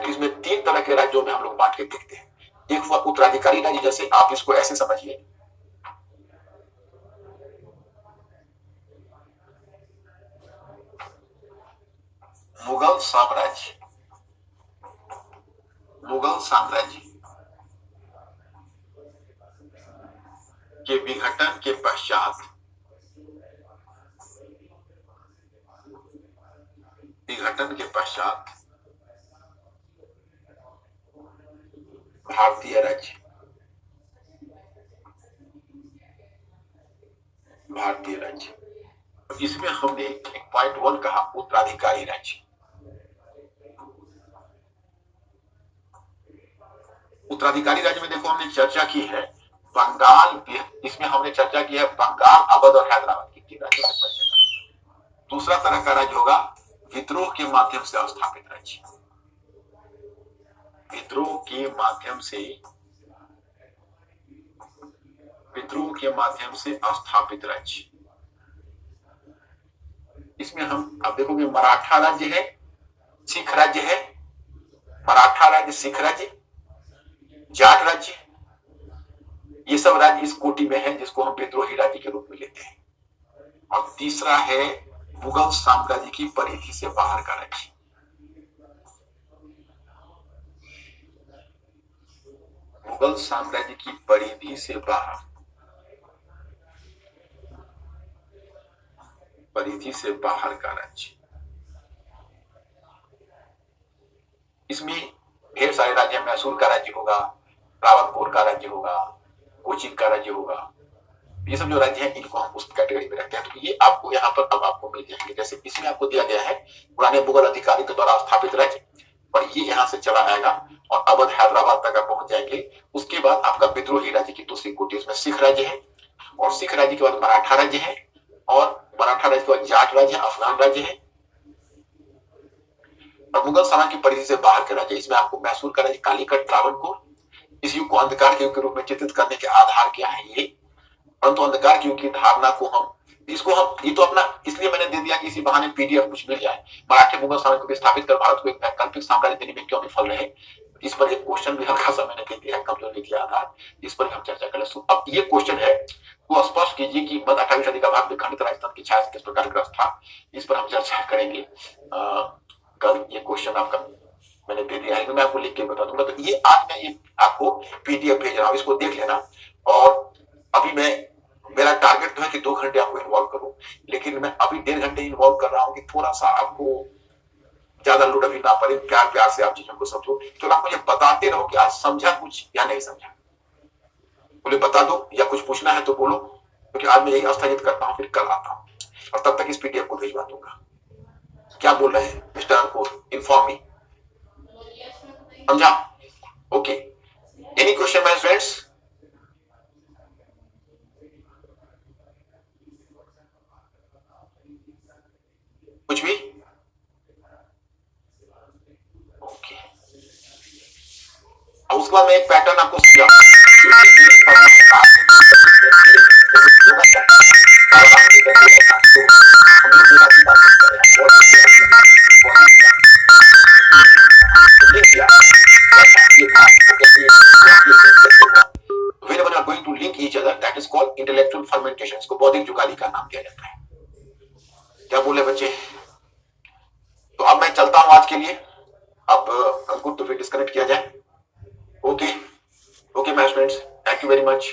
Speaker 1: इसमें 3 तरह के राज्यों में हम लोग बांट के देखते हैं। एक हुआ उत्तराधिकारी राज्य, जैसे आप इसको ऐसे समझिए, मुगल साम्राज्य के विघटन के पश्चात भारतीय राज्य इसमें हमने 1.1 कहा उत्तराधिकारी राज्य। उत्तराधिकारी राज्य में देखो हमने चर्चा की है बंगाल, इसमें हमने चर्चा की है बंगाल, अवध और हैदराबाद की 3 राज्यों से परिचय कराना। दूसरा तरह का राज्य होगा विद्रोह के माध्यम से स्थापित राज्य, विद्रोह के माध्यम से स्थापित राज्य। इसमें हम अब देखोगे मराठा राज्य है, सिख राज्य है, मराठा राज्य, सिख राज्य, जाट राज्य, ये सब राज्य इस कोटि में है जिसको हम विद्रोही राज्य के रूप में लेते हैं। और तीसरा है मुगल साम्राज्य की परिधि से बाहर का राज्य। मुगल साम्राज्य की परिधि से बाहर का राज्य। इसमें ढेर सारे राज्य, मैसूर का राज्य होगा, रावतपुर का राज्य होगा, कोचीन का राज्य होगा, ये सब जो राज्य हैं इनको हम उस कैटेगरी में रखते हैं। तो ये आपको यहाँ पर अब आपको मिल जाएंगे। जैसे इसमें आपको दिया गया है पुराने मुगल अधिकारी के द्वारा स्थापित राज्य, और ये यहाँ से चला आएगा और अवध हैदराबाद तक आप पहुंच जाएंगे। उसके बाद आपका विद्रोही राज्य की दूसरी कोटि, इसमें सिख राज्य है, और सिख राज्य के बाद मराठा राज्य है, और मराठा राज्य के बाद जाट राज्य, अफगान राज्य है, और मुगल साम्राज्य की परिधि से बाहर के राज्य। इसमें आपको मैसूर का राज्य, कालीकट, त्रावणकोर। इस युग को अंधकार के युग के रूप में चित्रित करने के आधार क्या है ये, परंतु अंधकार के युग की धारणा को हम ये तो अपना इसलिए मैंने दे दिया कि इसी बहाने पीडीएफ कुछ मिल जाए। मराठे मुगल साम्राज्य को स्थापित कर भारत को एक वैकल्पिक साम्राज्य देने में क्यों विफल रहे, इस पर एक क्वेश्चन भी हल्का सा मैंने दे दिया है, कमजोरी के आधार, इस पर हम चर्चा करें। अब ये क्वेश्चन है तो स्पष्ट कीजिए कि मध्य 18वीं सदी का भारत विखंडित राजतंत्र की छाया किस प्रकार ग्रस्त था, इस पर हम चर्चा करेंगे कल। ये क्वेश्चन आपका मैंने दे दिया है, तो मैं आपको लिख के बता दूंगा। तो ये आज मैं ये आपको पीडीएफ भेज रहा हूँ, इसको देख लेना। और अभी मेरा टारगेट तो है कि 2 घंटे आपको इन्वॉल्व करूं, लेकिन मैं अभी 1.5 घंटे इन्वॉल्व कर रहा हूं कि थोड़ा सा आपको ज्यादा लोड अभी ना पड़े, प्यार से आप चीजों को समझो। तो आप मुझे बताते रहो कि आज समझा कुछ या नहीं समझा, बोले बता दो, या कुछ पूछना है तो बोलो। क्योंकि आज मैं यही स्थगित करता हूं, फिर कल आता हूं और तब तक इस पीडीएफ को भिजवा दूंगा। क्या बोल रहे हैं मिस्टर अंकुर? Inform me. समझा? Okay. Any question my friends? कुछ भी? ओके। अब उसके बाद मैं एक पैटर्न आपको समझा। Whenever you are going to link each other, that is called intellectual fermentation. इसको बौद्धिक जुगाली का नाम दिया जाता है। क्या बोले बच्चे? तो अब मैं चलता हूं आज के लिए। अब अंकुर तो फिर डिस्कनेक्ट किया जाए। Okay okay my friends, thank you very much.